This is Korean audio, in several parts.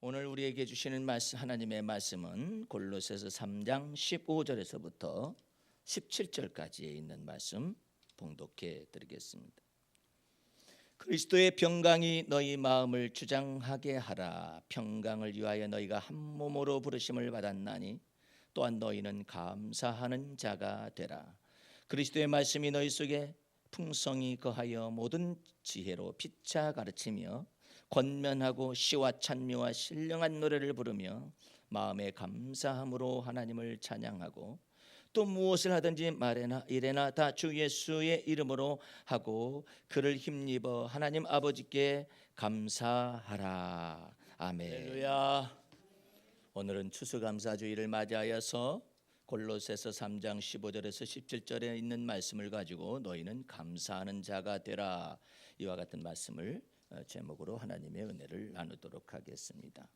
오늘 우리에게 주시는 말씀, 하나님의 말씀은 골로새서 3장 15절에서부터 17절까지에 있는 말씀 봉독해 드리겠습니다. 그리스도의 평강이 너희 마음을 주장하게 하라. 평강을 위하여 너희가 한 몸으로 부르심을 받았나니 또한 너희는 감사하는 자가 되라. 그리스도의 말씀이 너희 속에 풍성히 거하여 모든 지혜로 피차 가르치며 권면하고 시와 찬미와 신령한 노래를 부르며 마음에 감사함으로 하나님을 찬양하고 또 무엇을 하든지 말에나 이래나 다 주 예수의 이름으로 하고 그를 힘입어 하나님 아버지께 감사하라. 아멘. 할렐루야. 오늘은 추수감사주일을 맞이하여서 골로새서 3장 15절에서 17절에 있는 말씀을 가지고 너희는 감사하는 자가 되라. 이와 같은 말씀을 제목으로 하나님의 은혜를 나누도록 하겠습니다.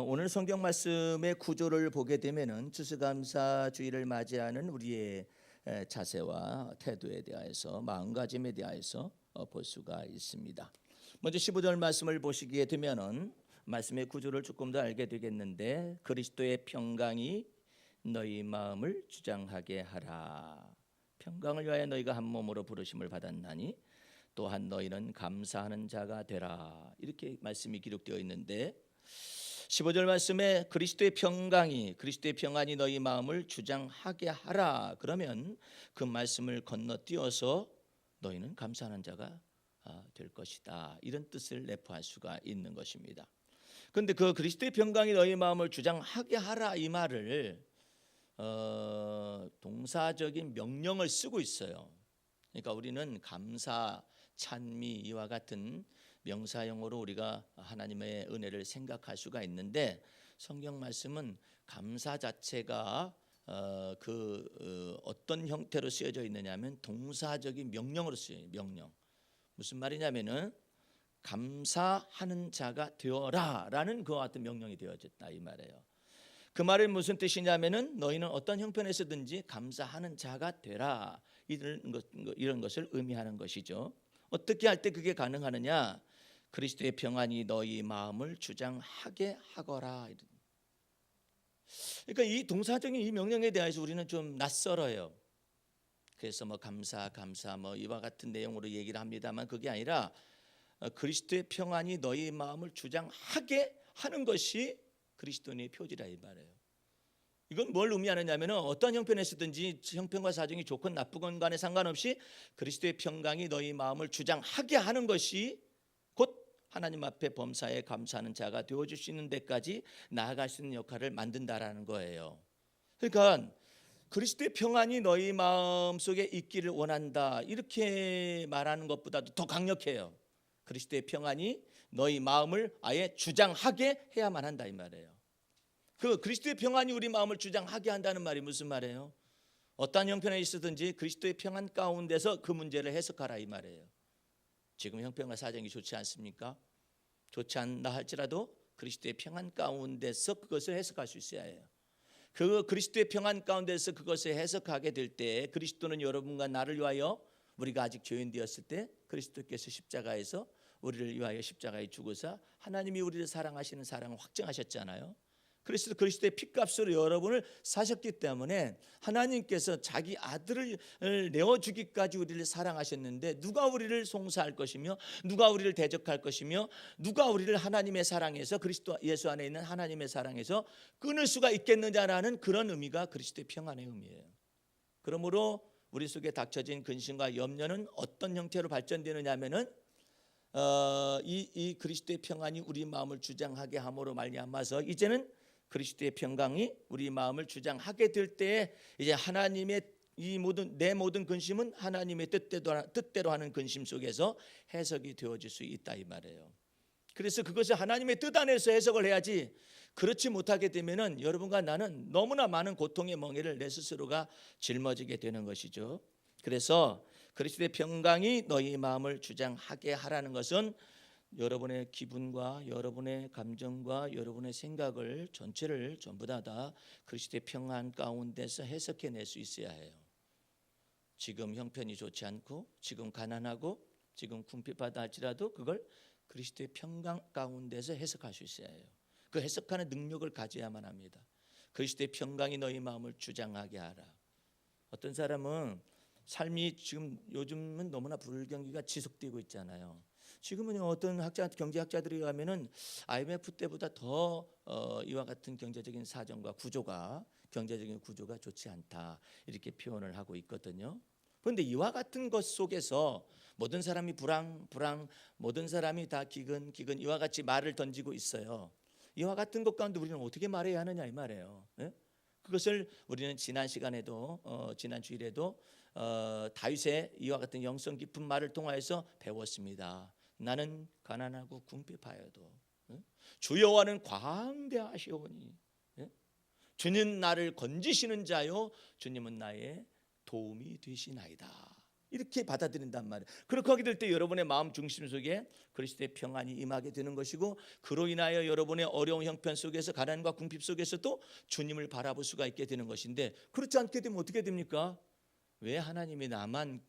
오늘 성경 말씀의 구조를 보게 되면은 추수감사주일을 맞이하는 우리의 자세와 태도에 대하여서 마음가짐에 대하여서 볼 수가 있습니다. 먼저 15절 말씀을 보시게 되면은 말씀의 구조를 조금 더 알게 되겠는데, 그리스도의 평강이 너희 마음을 주장하게 하라. 평강을 위하여 너희가 한 몸으로 부르심을 받았나니 또한 너희는 감사하는 자가 되라. 이렇게 말씀이 기록되어 있는데, 15절 말씀에 그리스도의 평안이 너희 마음을 주장하게 하라. 그러면 그 말씀을 건너뛰어서 너희는 감사하는 자가 될 것이다. 이런 뜻을 내포할 수가 있는 것입니다. 그런데 그 그리스도의 평강이 너희 마음을 주장하게 하라 이 말을 동사적인 명령을 쓰고 있어요. 그러니까 우리는 감사, 찬미 이와 같은 명사형으로 우리가 하나님의 은혜를 생각할 수가 있는데, 성경 말씀은 감사 자체가 어떤 형태로 쓰여져 있느냐면 동사적인 명령으로 쓰여요. 명령. 무슨 말이냐면은 감사하는 자가 되어라라는 그와 같은 명령이 되어졌다 이 말이에요. 그 말은 무슨 뜻이냐면은 너희는 어떤 형편에서든지 감사하는 자가 되라, 이런 것을 의미하는 것이죠. 어떻게 할 때 그게 가능하느냐? 그리스도의 평안이 너희 마음을 주장하게 하거라. 그러니까 이 동사적인 이 명령에 대해서 우리는 좀 낯설어요. 그래서 감사 이와 같은 내용으로 얘기를 합니다만, 그게 아니라 그리스도의 평안이 너희 마음을 주장하게 하는 것이 그리스도인의 표지라 이 말이에요. 이건 뭘 의미하느냐면, 어떠한 형편에서든지 형편과 사정이 좋건 나쁘건 간에 상관없이 그리스도의 평강이 너희 마음을 주장하게 하는 것이 곧 하나님 앞에 범사에 감사하는 자가 되어줄 수 있는 데까지 나아갈 수 있는 역할을 만든다라는 거예요. 그러니까 그리스도의 평안이 너희 마음속에 있기를 원한다, 이렇게 말하는 것보다도 더 강력해요. 그리스도의 평안이 너희 마음을 아예 주장하게 해야만 한다 이 말이에요. 그 그리스도의 평안이 우리 마음을 주장하게 한다는 말이 무슨 말이에요? 어떠한 형편에 있었든지 그리스도의 평안 가운데서 그 문제를 해석하라 이 말이에요. 지금 형편과 사정이 좋지 않습니까? 좋지 않다 할지라도 그리스도의 평안 가운데서 그것을 해석할 수 있어야 해요. 그 그리스도의 평안 가운데서 그것을 해석하게 될 때, 그리스도는 여러분과 나를 위하여, 우리가 아직 죄인 되었을 때 그리스도께서 십자가에서 우리를 위하여 십자가에 죽으사 하나님이 우리를 사랑하시는 사랑을 확증하셨잖아요. 그래서 그리스도의 피값으로 여러분을 사셨기 때문에 하나님께서 자기 아들을 내어주기까지 우리를 사랑하셨는데, 누가 우리를 송사할 것이며 누가 우리를 대적할 것이며 누가 우리를 하나님의 사랑에서, 그리스도 예수 안에 있는 하나님의 사랑에서 끊을 수가 있겠느냐라는 그런 의미가 그리스도의 평안의 의미예요. 그러므로 우리 속에 닥쳐진 근심과 염려는 어떤 형태로 발전되느냐 하면은 이 그리스도의 평안이 우리 마음을 주장하게 함으로 말미암아서 이제는 그리스도의 평강이 우리 마음을 주장하게 될 때에 이제 하나님의 내 모든 근심은 하나님의 뜻대로 하는 근심 속에서 해석이 되어질 수 있다 이 말이에요. 그래서 그것을 하나님의 뜻 안에서 해석을 해야지, 그렇지 못하게 되면은 여러분과 나는 너무나 많은 고통의 멍에를 내 스스로가 짊어지게 되는 것이죠. 그래서 그리스도의 평강이 너희 마음을 주장하게 하라는 것은 여러분의 기분과 여러분의 감정과 여러분의 생각을 전체를 전부 다 그리스도의 평안 가운데서 해석해낼 수 있어야 해요. 지금 형편이 좋지 않고 지금 가난하고 지금 궁핍하다 할지라도 그걸 그리스도의 평강 가운데서 해석할 수 있어야 해요. 그 해석하는 능력을 가져야만 합니다. 그리스도의 평강이 너희 마음을 주장하게 하라. 어떤 사람은 삶이 지금 요즘은 너무나 불경기가 지속되고 있잖아요. 지금은 어떤 경제학자들에 의하면은 IMF 때보다 더 이와 같은 경제적인 사정과 구조가 경제적인 구조가 좋지 않다 이렇게 표현을 하고 있거든요. 그런데 이와 같은 것 속에서 모든 사람이 불황 모든 사람이 다 기근 이와 같이 말을 던지고 있어요. 이와 같은 것 가운데 우리는 어떻게 말해야 하느냐 이 말이에요. 예? 그것을 우리는 지난 시간에도 지난 주일에도 다윗의 이와 같은 영성 깊은 말을 통하여서 배웠습니다. 나는 가난하고 궁핍하여도 주 여호와는 광대하시오니 주님 나를 건지시는 자요 주님은 나의 도움이 되시나이다. 이렇게 받아들인단 말이에요. 그렇게 하게 될 때 여러분의 마음 중심 속에 그리스도의 평안이 임하게 되는 것이고, 그로 인하여 여러분의 어려운 형편 속에서 가난과 궁핍 속에서도 주님을 바라볼 수가 있게 되는 것인데, 그렇지 않게 되면 어떻게 됩니까? 왜 하나님이 나만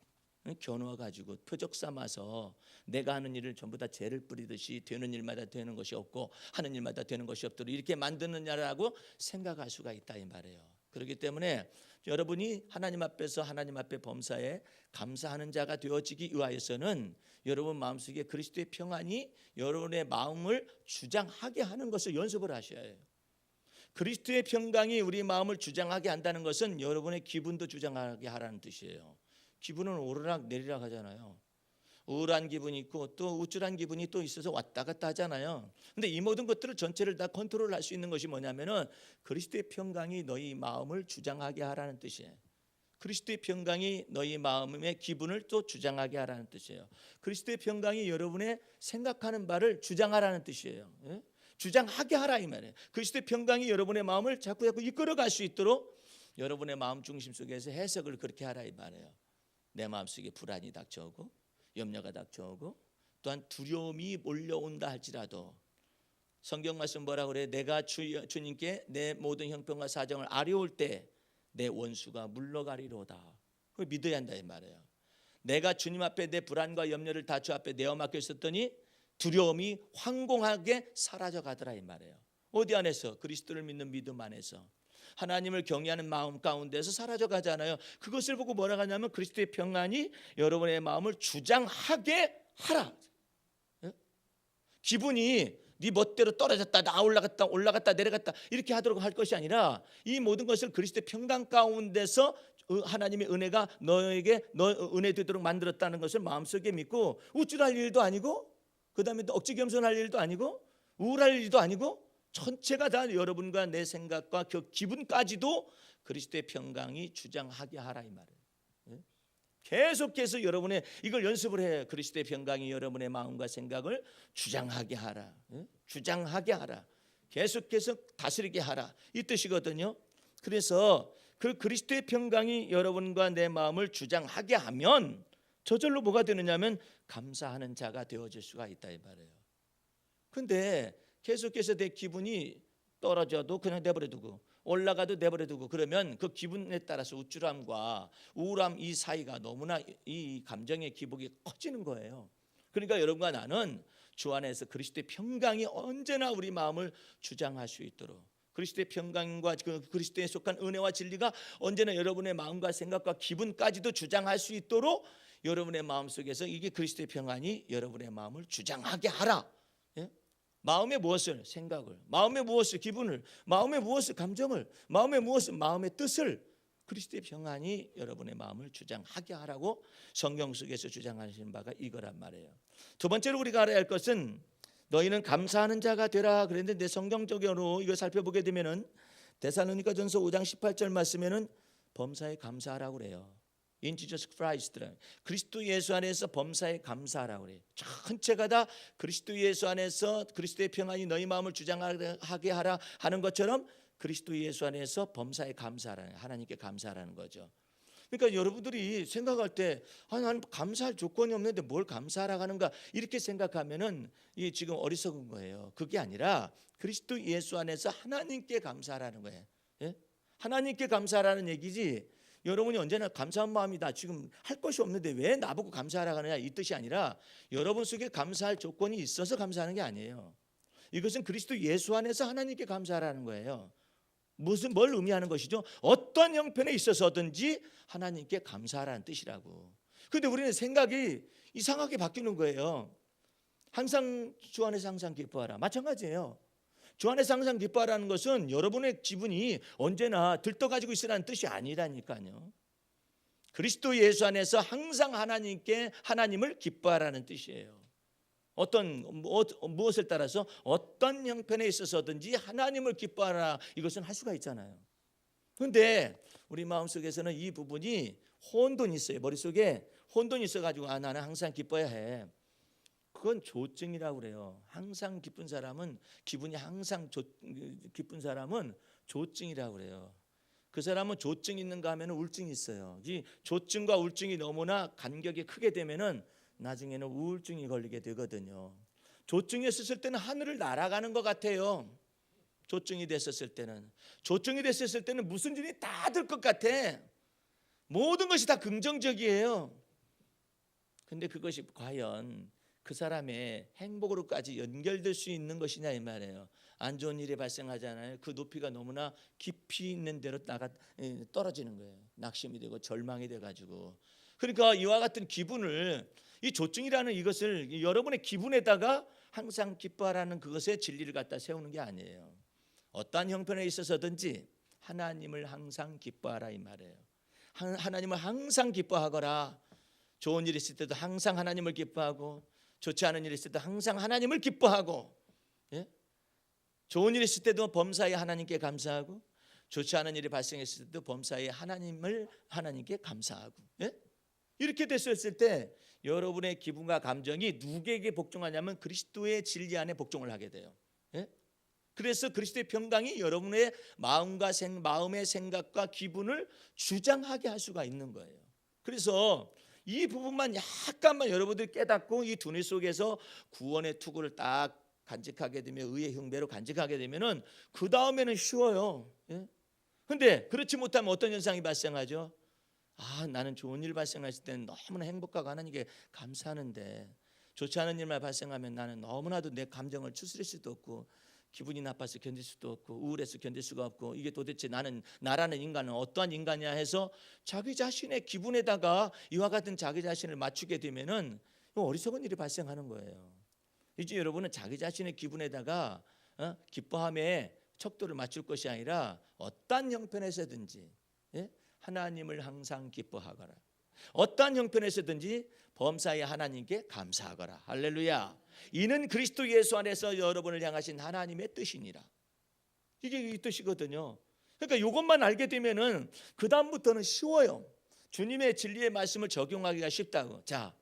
겨누어 가지고 표적 삼아서 내가 하는 일을 전부 다 죄를 뿌리듯이 되는 일마다 되는 것이 없고 하는 일마다 되는 것이 없도록 이렇게 만드느냐라고 생각할 수가 있다 이 말이에요. 그렇기 때문에 여러분이 하나님 앞에서 하나님 앞에 범사에 감사하는 자가 되어지기 위하여서는 여러분 마음속에 그리스도의 평안이 여러분의 마음을 주장하게 하는 것을 연습을 하셔야 해요. 그리스도의 평강이 우리 마음을 주장하게 한다는 것은 여러분의 기분도 주장하게 하라는 뜻이에요. 기분은 오르락 내리락 하잖아요. 우울한 기분이 있고 또 우쭐한 기분이 또 있어서 왔다 갔다 하잖아요. 근데 이 모든 것들을 전체를 다 컨트롤할 수 있는 것이 뭐냐면은 그리스도의 평강이 너희 마음을 주장하게 하라는 뜻이에요. 그리스도의 평강이 너희 마음의 기분을 또 주장하게 하라는 뜻이에요. 그리스도의 평강이 여러분의 생각하는 바를 주장하라는 뜻이에요. 예? 주장하게 하라 이 말이에요. 그리스도의 평강이 여러분의 마음을 자꾸 이끌어갈 수 있도록 여러분의 마음 중심 속에서 해석을 그렇게 하라 이 말이에요. 내 마음속에 불안이 닥쳐오고 염려가 닥쳐오고 또한 두려움이 몰려온다 할지라도 성경 말씀 뭐라 그래? 내가 주님께 내 모든 형편과 사정을 아뢰올 때 내 원수가 물러가리로다. 그걸 믿어야 한다 이 말이에요. 내가 주님 앞에 내 불안과 염려를 다 주 앞에 내어 맡겨 있었더니 두려움이 황공하게 사라져 가더라 이 말이에요. 어디 안에서? 그리스도를 믿는 믿음 안에서 하나님을 경외하는 마음 가운데서 사라져 가잖아요. 그것을 보고 뭐라고 하냐면 그리스도의 평안이 여러분의 마음을 주장하게 하라. 기분이 네 멋대로 떨어졌다 나 올라갔다 내려갔다 이렇게 하도록 할 것이 아니라 이 모든 것을 그리스도의 평강 가운데서 하나님의 은혜가 너에게 은혜 되도록 만들었다는 것을 마음속에 믿고 우쭐할 일도 아니고 그 다음에 또 억지 겸손할 일도 아니고 우울할 일도 아니고 전체가 다 여러분과 내 생각과 그 기분까지도 그리스도의 평강이 주장하게 하라 이 말이에요. 계속해서 여러분의 이걸 연습을 해요. 그리스도의 평강이 여러분의 마음과 생각을 주장하게 하라. 주장하게 하라. 계속해서 다스리게 하라. 이 뜻이거든요. 그래서 그 그리스도의 평강이 여러분과 내 마음을 주장하게 하면 저절로 뭐가 되느냐면 감사하는 자가 되어질 수가 있다 이 말이에요. 근데 계속해서 내 기분이 떨어져도 그냥 내버려두고 올라가도 내버려두고 그러면 그 기분에 따라서 우쭐함과 우울함 이 사이가 너무나 이 감정의 기복이 커지는 거예요. 그러니까 여러분과 나는 주 안에서 그리스도의 평강이 언제나 우리 마음을 주장할 수 있도록 그리스도의 평강과 그리스도에 속한 은혜와 진리가 언제나 여러분의 마음과 생각과 기분까지도 주장할 수 있도록 여러분의 마음속에서 이게 그리스도의 평안이 여러분의 마음을 주장하게 하라. 마음의 무엇을 생각을, 마음의 무엇을 기분을, 마음의 무엇을 감정을, 마음의 무엇을 마음의 뜻을 그리스도의 평안이 여러분의 마음을 주장하게 하라고 성경 속에서 주장하시는 바가 이거란 말이에요. 두 번째로 우리가 알아야 할 것은 너희는 감사하는 자가 되라 그랬는데 성경적으로 이거 살펴보게 되면은 데살로니가전서 5장 18절 말씀에는 범사에 감사하라고 그래요. In Jesus Christ, 그리스도 예수 안에서 범사에 감사하라고 그래요. 전체가 다 그리스도 예수 안에서 그리스도의 평안이 너희 마음을 주장하게 하라 하는 것처럼 그리스도 예수 안에서 범사에 감사하라는 하나님께 감사하라는 거죠. 그러니까 여러분들이 생각할 때 나는 감사할 조건이 없는데 뭘 감사하라고 하는가 이렇게 생각하면은 이게 지금 어리석은 거예요. 그게 아니라 그리스도 예수 안에서 하나님께 감사하라는 거예요. 예? 하나님께 감사하라는 얘기지. 여러분이 언제나 감사한 마음이다. 지금 할 것이 없는데 왜 나보고 감사하라 하느냐 이 뜻이 아니라 여러분 속에 감사할 조건이 있어서 감사하는 게 아니에요. 이것은 그리스도 예수 안에서 하나님께 감사하라는 거예요. 뭘 의미하는 것이죠? 어떤 형편에 있어서든지 하나님께 감사하라는 뜻이라고. 그런데 우리는 생각이 이상하게 바뀌는 거예요. 항상 주 안에서 항상 기뻐하라. 마찬가지예요. 주 안에서 항상 기뻐하라는 것은 여러분의 기분이 언제나 들떠가지고 있으라는 뜻이 아니라니까요. 그리스도 예수 안에서 항상 하나님을 기뻐하라는 뜻이에요. 무엇을 따라서 어떤 형편에 있어서든지 하나님을 기뻐하라, 이것은 할 수가 있잖아요. 그런데 우리 마음속에서는 이 부분이 혼돈이 있어요. 머릿속에 혼돈이 있어가지고 나는 항상 기뻐야 해. 그건 조증이라고 그래요. 항상 기쁜 사람은 기분이 항상 기쁜 사람은 조증이라고 그래요. 그 사람은 조증 있는가 하면 우울증이 있어요. 이 조증과 우울증이 너무나 간격이 크게 되면은 나중에는 우울증이 걸리게 되거든요. 조증이 있었을 때는 하늘을 날아가는 것 같아요. 조증이 됐었을 때는 무슨 일이 다 될 것 같아. 모든 것이 다 긍정적이에요. 근데 그것이 과연 그 사람의 행복으로까지 연결될 수 있는 것이냐 이 말이에요. 안 좋은 일이 발생하잖아요. 그 높이가 너무나 깊이 있는 대로 떨어지는 거예요. 낙심이 되고 절망이 돼가지고. 그러니까 이와 같은 기분을, 이 조증이라는 이것을 여러분의 기분에다가 항상 기뻐하라는 그것의 진리를 갖다 세우는 게 아니에요. 어떠한 형편에 있어서든지 하나님을 항상 기뻐하라 이 말이에요. 하나님을 항상 기뻐하거라. 좋은 일이 있을 때도 항상 하나님을 기뻐하고, 좋지 않은 일이 있을 때도 항상 하나님을 기뻐하고, 예? 좋은 일이 있을 때도 범사에 하나님께 감사하고, 좋지 않은 일이 발생했을 때도 범사에 하나님께 감사하고, 예? 이렇게 됐을 때 여러분의 기분과 감정이 누구에게 복종하냐면 그리스도의 진리 안에 복종을 하게 돼요. 예? 그래서 그리스도의 평강이 여러분의 마음의 생각과 기분을 주장하게 할 수가 있는 거예요. 그래서 이 부분만 약간만 여러분들이 깨닫고 이 두뇌 속에서 구원의 투구를 딱 간직하게 되면, 의의 흉배로 간직하게 되면은 그 다음에는 쉬워요. 그런데 예? 그렇지 못하면 어떤 현상이 발생하죠? 나는 좋은 일 발생했을 때는 너무나 행복하고 하나님께 감사하는데, 좋지 않은 일만 발생하면 나는 너무나도 내 감정을 추스릴 수도 없고, 기분이 나빠서 견딜 수도 없고, 우울해서 견딜 수가 없고, 이게 도대체 나라는 인간은 어떠한 인간이냐 해서 자기 자신의 기분에다가 이와 같은 자기 자신을 맞추게 되면은 어리석은 일이 발생하는 거예요. 이제 여러분은 자기 자신의 기분에다가 기뻐함의 척도를 맞출 것이 아니라 어떠한 형편에서든지, 예? 하나님을 항상 기뻐하거라. 어떠한 형편에서든지 범사에 하나님께 감사하거라. 할렐루야. 이는 그리스도 예수 안에서 여러분을 향하신 하나님의 뜻이니라. 이게 이 뜻이거든요. 그러니까 이것만 알게 되면은 그 다음부터는 쉬워요. 주님의 진리의 말씀을 적용하기가 쉽다고. 자,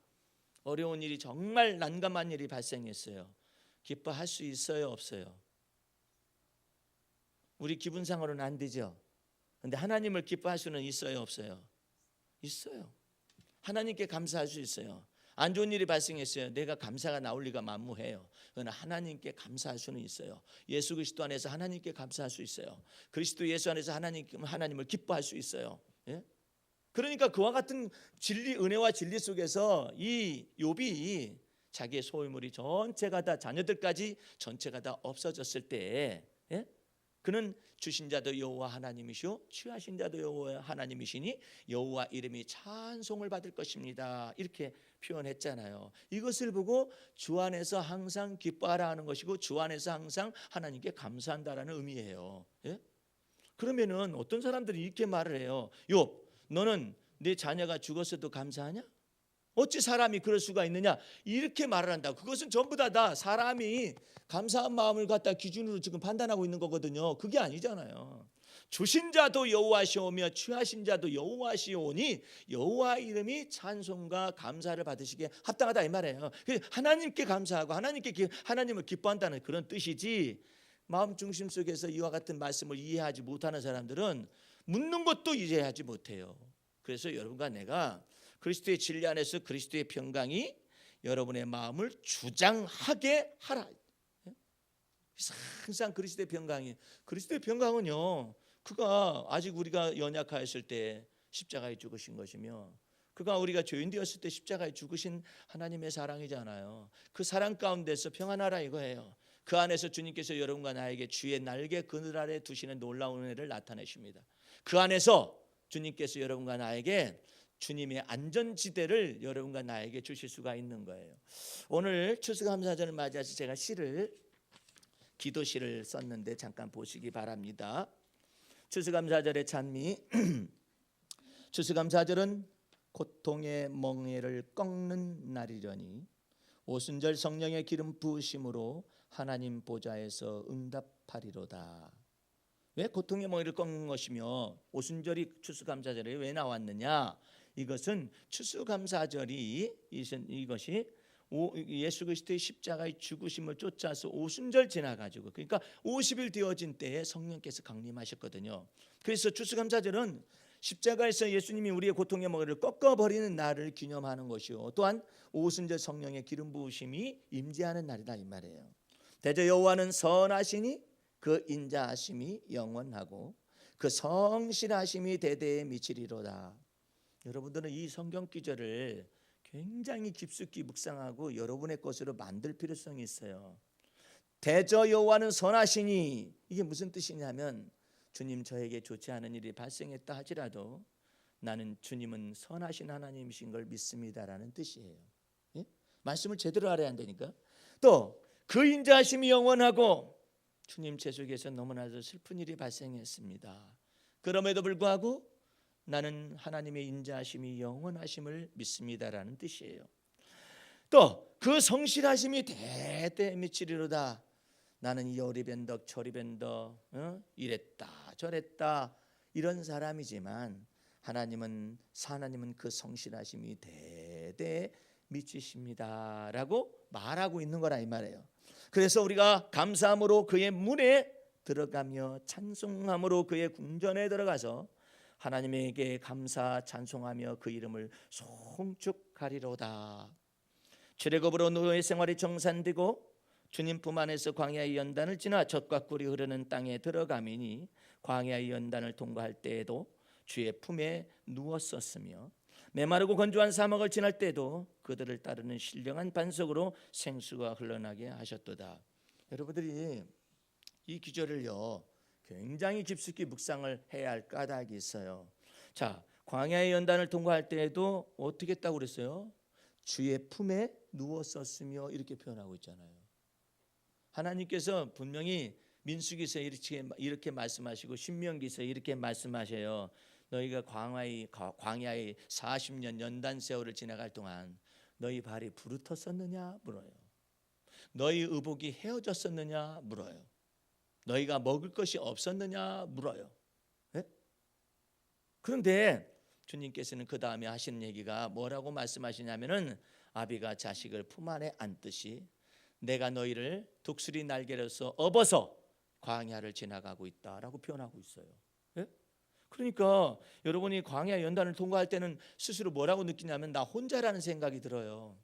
어려운 일이, 정말 난감한 일이 발생했어요. 기뻐할 수 있어요, 없어요? 우리 기분상으로는 안 되죠. 근데 하나님을 기뻐할 수는 있어요, 없어요? 있어요. 하나님께 감사할 수 있어요. 안 좋은 일이 발생했어요. 내가 감사가 나올 리가 만무해요. 그러나 하나님께 감사할 수는 있어요. 예수 그리스도 안에서 하나님께 감사할 수 있어요. 그리스도 예수 안에서 하나님을 기뻐할 수 있어요. 예? 그러니까 그와 같은 진리, 은혜와 진리 속에서 이 욥이 자기의 소유물이 전체가 다, 자녀들까지 전체가 다 없어졌을 때, 예? 그는 주신 자도 여호와 하나님이시오 취하신 자도 여호와 하나님이시니 여호와 이름이 찬송을 받을 것입니다. 이렇게 표현했잖아요. 이것을 보고 주 안에서 항상 기뻐하라 하는 것이고, 주 안에서 항상 하나님께 감사한다라는 의미예요. 예? 그러면은 어떤 사람들이 이렇게 말을 해요. 욥, 너는 내 자녀가 죽었어도 감사하냐? 어찌 사람이 그럴 수가 있느냐? 이렇게 말을 한다. 그것은 전부 다 사람이 감사한 마음을 갖다 기준으로 지금 판단하고 있는 거거든요. 그게 아니잖아요. 주신 자도 여호와시오며 취하신 자도 여호와시오니 여호와 이름이 찬송과 감사를 받으시기에 합당하다 이 말이에요. 하나님께 감사하고 하나님을 기뻐한다는 그런 뜻이지, 마음 중심 속에서 이와 같은 말씀을 이해하지 못하는 사람들은 묻는 것도 이해하지 못해요. 그래서 여러분과 내가 그리스도의 진리 안에서 그리스도의 평강이 여러분의 마음을 주장하게 하라. 항상 그리스도의 평강은요, 그가 아직 우리가 연약하였을 때 십자가에 죽으신 것이며, 그가 우리가 죄인 되었을 때 십자가에 죽으신 하나님의 사랑이잖아요. 그 사랑 가운데서 평안하라 이거예요. 그 안에서 주님께서 여러분과 나에게 주의 날개 그늘 아래 두시는 놀라운 은혜를 나타내십니다. 그 안에서 주님께서 여러분과 나에게 주님의 안전지대를 여러분과 나에게 주실 수가 있는 거예요. 오늘 추수감사절을 맞이해서 제가 기도시를 썼는데 잠깐 보시기 바랍니다. 추수감사절의 찬미. 추수감사절은 고통의 멍에를 꺾는 날이려니 오순절 성령의 기름 부으심으로 하나님 보좌에서 응답하리로다. 왜 고통의 멍에를 꺾는 것이며 오순절이 추수감사절에 왜 나왔느냐? 이것은 추수감사절이 이것이 예수 그리스도의 십자가의 죽으심을 쫓아서 오순절 지나가지고, 그러니까 50일 되어진 때에 성령께서 강림하셨거든요. 그래서 추수감사절은 십자가에서 예수님이 우리의 고통의 멍에를 꺾어버리는 날을 기념하는 것이요, 또한 오순절 성령의 기름 부으심이 임재하는 날이다 이 말이에요. 대저 여호와는 선하시니 그 인자하심이 영원하고 그 성실하심이 대대에 미치리로다. 여러분들은 이 성경 구절을 굉장히 깊숙이 묵상하고 여러분의 것으로 만들 필요성이 있어요. 대저 여호와는 선하시니, 이게 무슨 뜻이냐면 주님 저에게 좋지 않은 일이 발생했다 하지라도 나는 주님은 선하신 하나님이신 걸 믿습니다라는 뜻이에요. 예? 말씀을 제대로 알아야 한다니까. 또 그 인자하심이 영원하고, 주님 제 속에서 너무나도 슬픈 일이 발생했습니다. 그럼에도 불구하고 나는 하나님의 인자하심이 영원하심을 믿습니다라는 뜻이에요. 또 그 성실하심이 대대에 미치리로다. 나는 이리 벤덕 저리 벤덕 이랬다 저랬다 이런 사람이지만 하나님은 그 성실하심이 대대에 미치십니다라고 말하고 있는 거라 이 말이에요. 그래서 우리가 감사함으로 그의 문에 들어가며 찬송함으로 그의 궁전에 들어가서 하나님에게 감사 찬송하며 그 이름을 송축하리로다. 출애굽으로 노예 생활이 정산되고 주님 품 안에서 광야의 연단을 지나 젖과 꿀이 흐르는 땅에 들어가미니 광야의 연단을 통과할 때에도 주의 품에 누웠었으며 메마르고 건조한 사막을 지날 때도 그들을 따르는 신령한 반석으로 생수가 흘러나게 하셨도다. 여러분들이 이 구절을요 굉장히 깊숙이 묵상을 해야 할 까닭이 있어요. 자, 광야의 연단을 통과할 때에도 어떻게 했다고 그랬어요? 주의 품에 누웠었으며 이렇게 표현하고 있잖아요. 하나님께서 분명히 민수기서에 이렇게 말씀하시고 신명기서에 이렇게 말씀하셔요. 너희가 광야의 40년 연단 세월을 지나갈 동안 너희 발이 부르텄었느냐 물어요. 너희 의복이 헤어졌었느냐 물어요. 너희가 먹을 것이 없었느냐 물어요. 네? 그런데 주님께서는 그 다음에 하시는 얘기가 뭐라고 말씀하시냐면은 아비가 자식을 품 안에 안듯이 내가 너희를 독수리 날개로서 업어서 광야를 지나가고 있다라고 표현하고 있어요. 네? 그러니까 여러분이 광야 연단을 통과할 때는 스스로 뭐라고 느끼냐면 나 혼자라는 생각이 들어요.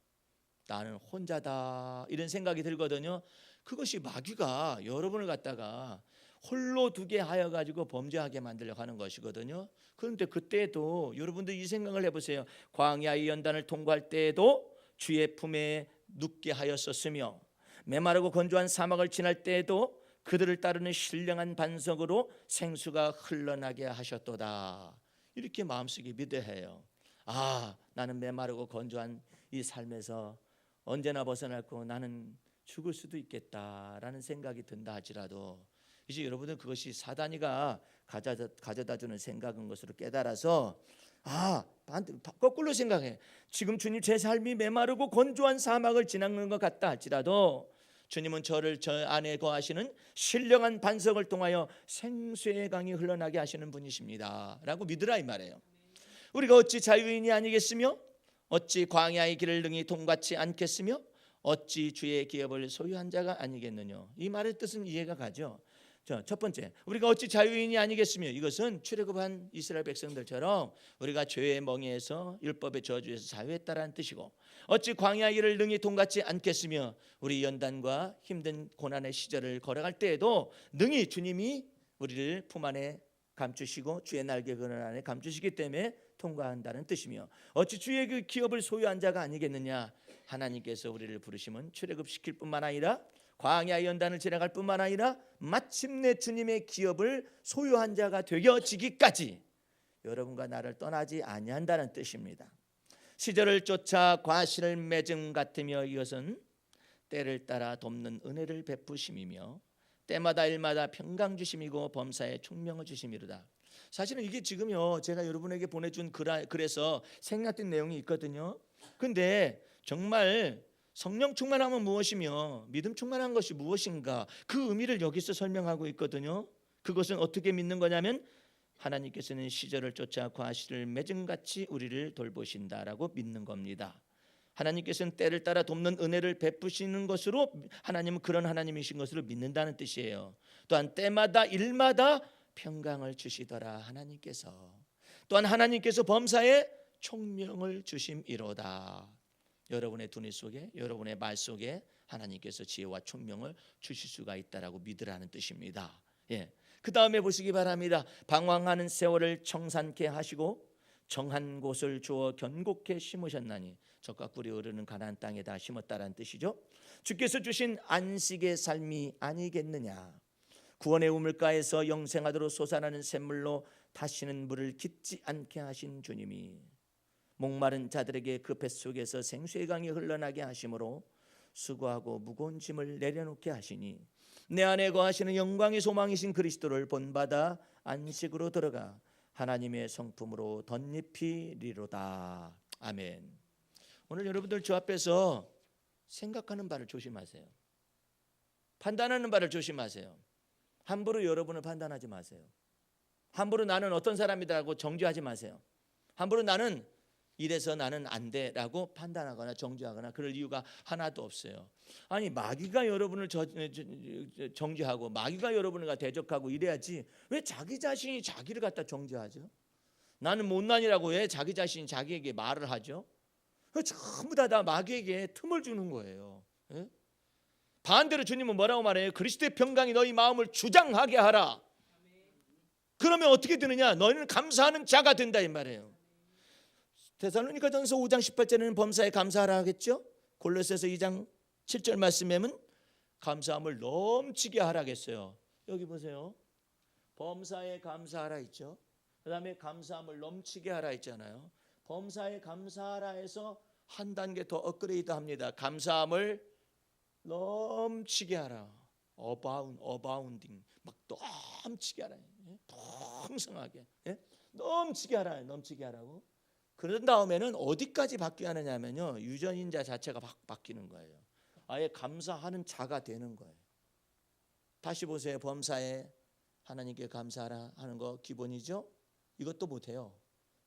나는 혼자다 이런 생각이 들거든요. 그것이 마귀가 여러분을 갖다가 홀로 두게 하여 가지고 범죄하게 만들려고 하는 것이거든요. 그런데 그때도 여러분들 이 생각을 해보세요. 광야의 연단을 통과할 때에도 주의 품에 눕게 하였었으며 메마르고 건조한 사막을 지날 때에도 그들을 따르는 신령한 반석으로 생수가 흘러나게 하셨도다. 이렇게 마음속에 믿어야 해요. 아, 나는 메마르고 건조한 이 삶에서 언제나 벗어날고 나는 죽을 수도 있겠다라는 생각이 든다 하지라도 이제 여러분들 그것이 사단이가 가져다 주는 생각인 것으로 깨달아서 거꾸로 생각해. 지금 주님 제 삶이 메마르고 건조한 사막을 지나는 것 같다 할지라도 주님은 저를 저 안에 거하시는 신령한 반석을 통하여 생수의 강이 흘러나게 하시는 분이십니다 라고 믿으라 이 말이에요. 우리가 어찌 자유인이 아니겠으며 어찌 광야의 길을 능히 통과치 않겠으며 어찌 주의 기업을 소유한 자가 아니겠느냐. 이 말의 뜻은 이해가 가죠. 자, 첫 번째, 우리가 어찌 자유인이 아니겠으며, 이것은 출애굽한 이스라엘 백성들처럼 우리가 죄의 멍에에서 율법의 저주에서 자유했다라는 뜻이고, 어찌 광야의 길을 능히 통과치 않겠으며 우리 연단과 힘든 고난의 시절을 걸어갈 때에도 능히 주님이 우리를 품 안에 감추시고 주의 날개 그늘 안에 감추시기 때문에 통과한다는 뜻이며, 어찌 주의 그 기업을 소유한 자가 아니겠느냐. 하나님께서 우리를 부르시면 출애굽시킬 뿐만 아니라 광야 연단을 지나갈 뿐만 아니라 마침내 주님의 기업을 소유한 자가 되어지기까지 여러분과 나를 떠나지 아니한다는 뜻입니다. 시절을 쫓아 과실을 맺음 같으며, 이것은 때를 따라 돕는 은혜를 베푸심이며 때마다 일마다 평강 주심이고 범사에 총명을 주심이로다. 사실은 이게 지금요 제가 여러분에게 보내준 글에서 생략된 내용이 있거든요. 근데 정말 성령 충만함은 무엇이며 믿음 충만한 것이 무엇인가, 그 의미를 여기서 설명하고 있거든요. 그것은 어떻게 믿는 거냐면 하나님께서는 시절을 쫓아 과실을 맺은 같이 우리를 돌보신다라고 믿는 겁니다. 하나님께서는 때를 따라 돕는 은혜를 베푸시는 것으로 하나님은 그런 하나님이신 것으로 믿는다는 뜻이에요. 또한 때마다 일마다 평강을 주시더라. 하나님께서 또한 하나님께서 범사에 총명을 주심이로다. 여러분의 두뇌 속에, 여러분의 말 속에 하나님께서 지혜와 총명을 주실 수가 있다라고 믿으라는 뜻입니다. 예. 그 다음에 보시기 바랍니다. 방황하는 세월을 청산케 하시고 정한 곳을 주어 견고케 심으셨나니, 적과 꿀이 흐르는 가나안 땅에다 심었다라는 뜻이죠. 주께서 주신 안식의 삶이 아니겠느냐. 구원의 우물가에서 영생하도록 솟아나는 샘물로 다시는 물을 깊지 않게 하신 주님이 목마른 자들에게 그 뱃속에서 생수의 강이 흘러나게 하심으로 수고하고 무거운 짐을 내려놓게 하시니, 내 안에 거하시는 영광의 소망이신 그리스도를 본받아 안식으로 들어가 하나님의 성품으로 덧입히리로다. 아멘. 오늘 여러분들 주 앞에서 생각하는 바를 조심하세요. 판단하는 바를 조심하세요. 함부로 여러분을 판단하지 마세요. 함부로 나는 어떤 사람이다라고 정죄하지 마세요. 함부로 나는 이래서 나는 안 돼라고 판단하거나 정죄하거나 그럴 이유가 하나도 없어요. 아니, 마귀가 여러분을 정죄하고 마귀가 여러분을 대적하고 이래야지 왜 자기 자신이 자기를 갖다 정죄하죠? 나는 못난이라고 왜 자기 자신이 자기에게 말을 하죠? 전부 다 마귀에게 틈을 주는 거예요. 예? 반대로 주님은 뭐라고 말해요? 그리스도의 평강이 너희 마음을 주장하게 하라. 그러면 어떻게 되느냐? 너희는 감사하는 자가 된다 이 말이에요. 데살로니가전서 5장 18절에는 범사에 감사하라 하겠죠. 골로새서 2장 7절 말씀에는 감사함을 넘치게 하라겠어요. 여기 보세요. 범사에 감사하라 있죠. 그 다음에 감사함을 넘치게 하라 있잖아요. 범사에 감사하라 해서 한 단계 더 업그레이드 합니다. 감사함을 넘치게 하라. 어바운딩, 막 넘치게 하라. 풍성하게, 넘치게 하라. 넘치게 하라고. 그런 다음에는 어디까지 바뀌게 하느냐면요, 유전인자 자체가 바뀌는 거예요. 아예 감사하는 자가 되는 거예요. 다시 보세요. 범사에 하나님께 감사하라 하는 거 기본이죠. 이것도 못해요.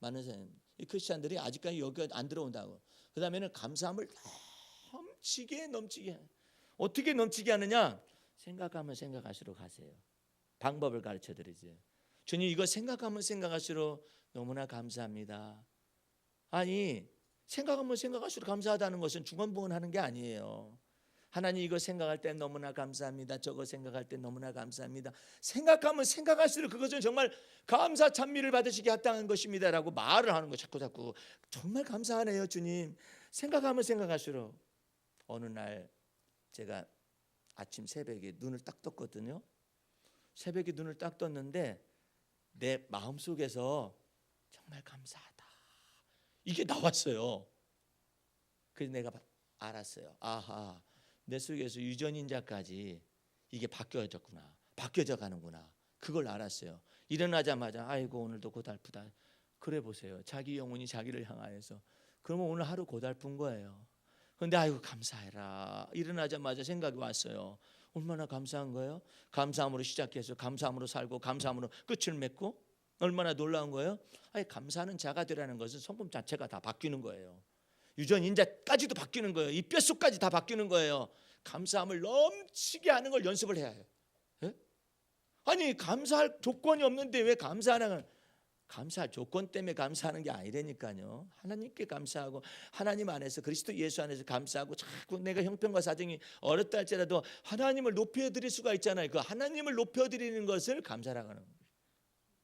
많은 사람, 이 크리스찬들이 아직까지 여기 안 들어온다고. 그 다음에는 감사함을 넘치게 어떻게 넘치게 하느냐? 생각하면 생각할수록 하세요. 방법을 가르쳐 드리죠. 주님, 이거 생각하면 생각할수록 너무나 감사합니다. 아니, 생각하면 생각할수록 감사하다는 것은 중언부언하는 게 아니에요. 하나님, 이거 생각할 때 너무나 감사합니다. 저거 생각할 때 너무나 감사합니다. 생각하면 생각할수록 그것은 정말 감사 찬미를 받으시게 합당한 것입니다라고 말을 하는 거. 자꾸 정말 감사하네요 주님. 생각하면 생각할수록. 어느 날 제가 아침 새벽에 눈을 딱 떴거든요. 새벽에 눈을 딱 떴는데 내 마음속에서 정말 감사하다 이게 나왔어요. 그래서 내가 알았어요. 아하, 내 속에서 유전인자까지 이게 바뀌어져 가는구나. 그걸 알았어요. 일어나자마자 아이고 오늘도 고달프다. 그래 보세요. 자기 영혼이 자기를 향하여서. 그러면 오늘 하루 고달픈 거예요. 그런데 아이고 감사해라. 일어나자마자 생각이 왔어요. 얼마나 감사한 거예요? 감사함으로 시작해서 감사함으로 살고 감사함으로 끝을 맺고 얼마나 놀라운 거예요? 아니, 감사하는 자가 되라는 것은 성품 자체가 다 바뀌는 거예요. 유전인자까지도 바뀌는 거예요. 이 뼛속까지 다 바뀌는 거예요. 감사함을 넘치게 하는 걸 연습을 해야 해요. 예? 아니, 감사할 조건이 없는데 왜 감사하는, 감사할 조건 때문에 감사하는 게 아니라니까요. 하나님께 감사하고 하나님 안에서 그리스도 예수 안에서 감사하고 자꾸 내가 형편과 사정이 어렵다 할지라도 하나님을 높여드릴 수가 있잖아요. 그 하나님을 높여드리는 것을 감사라고 하는 거예요.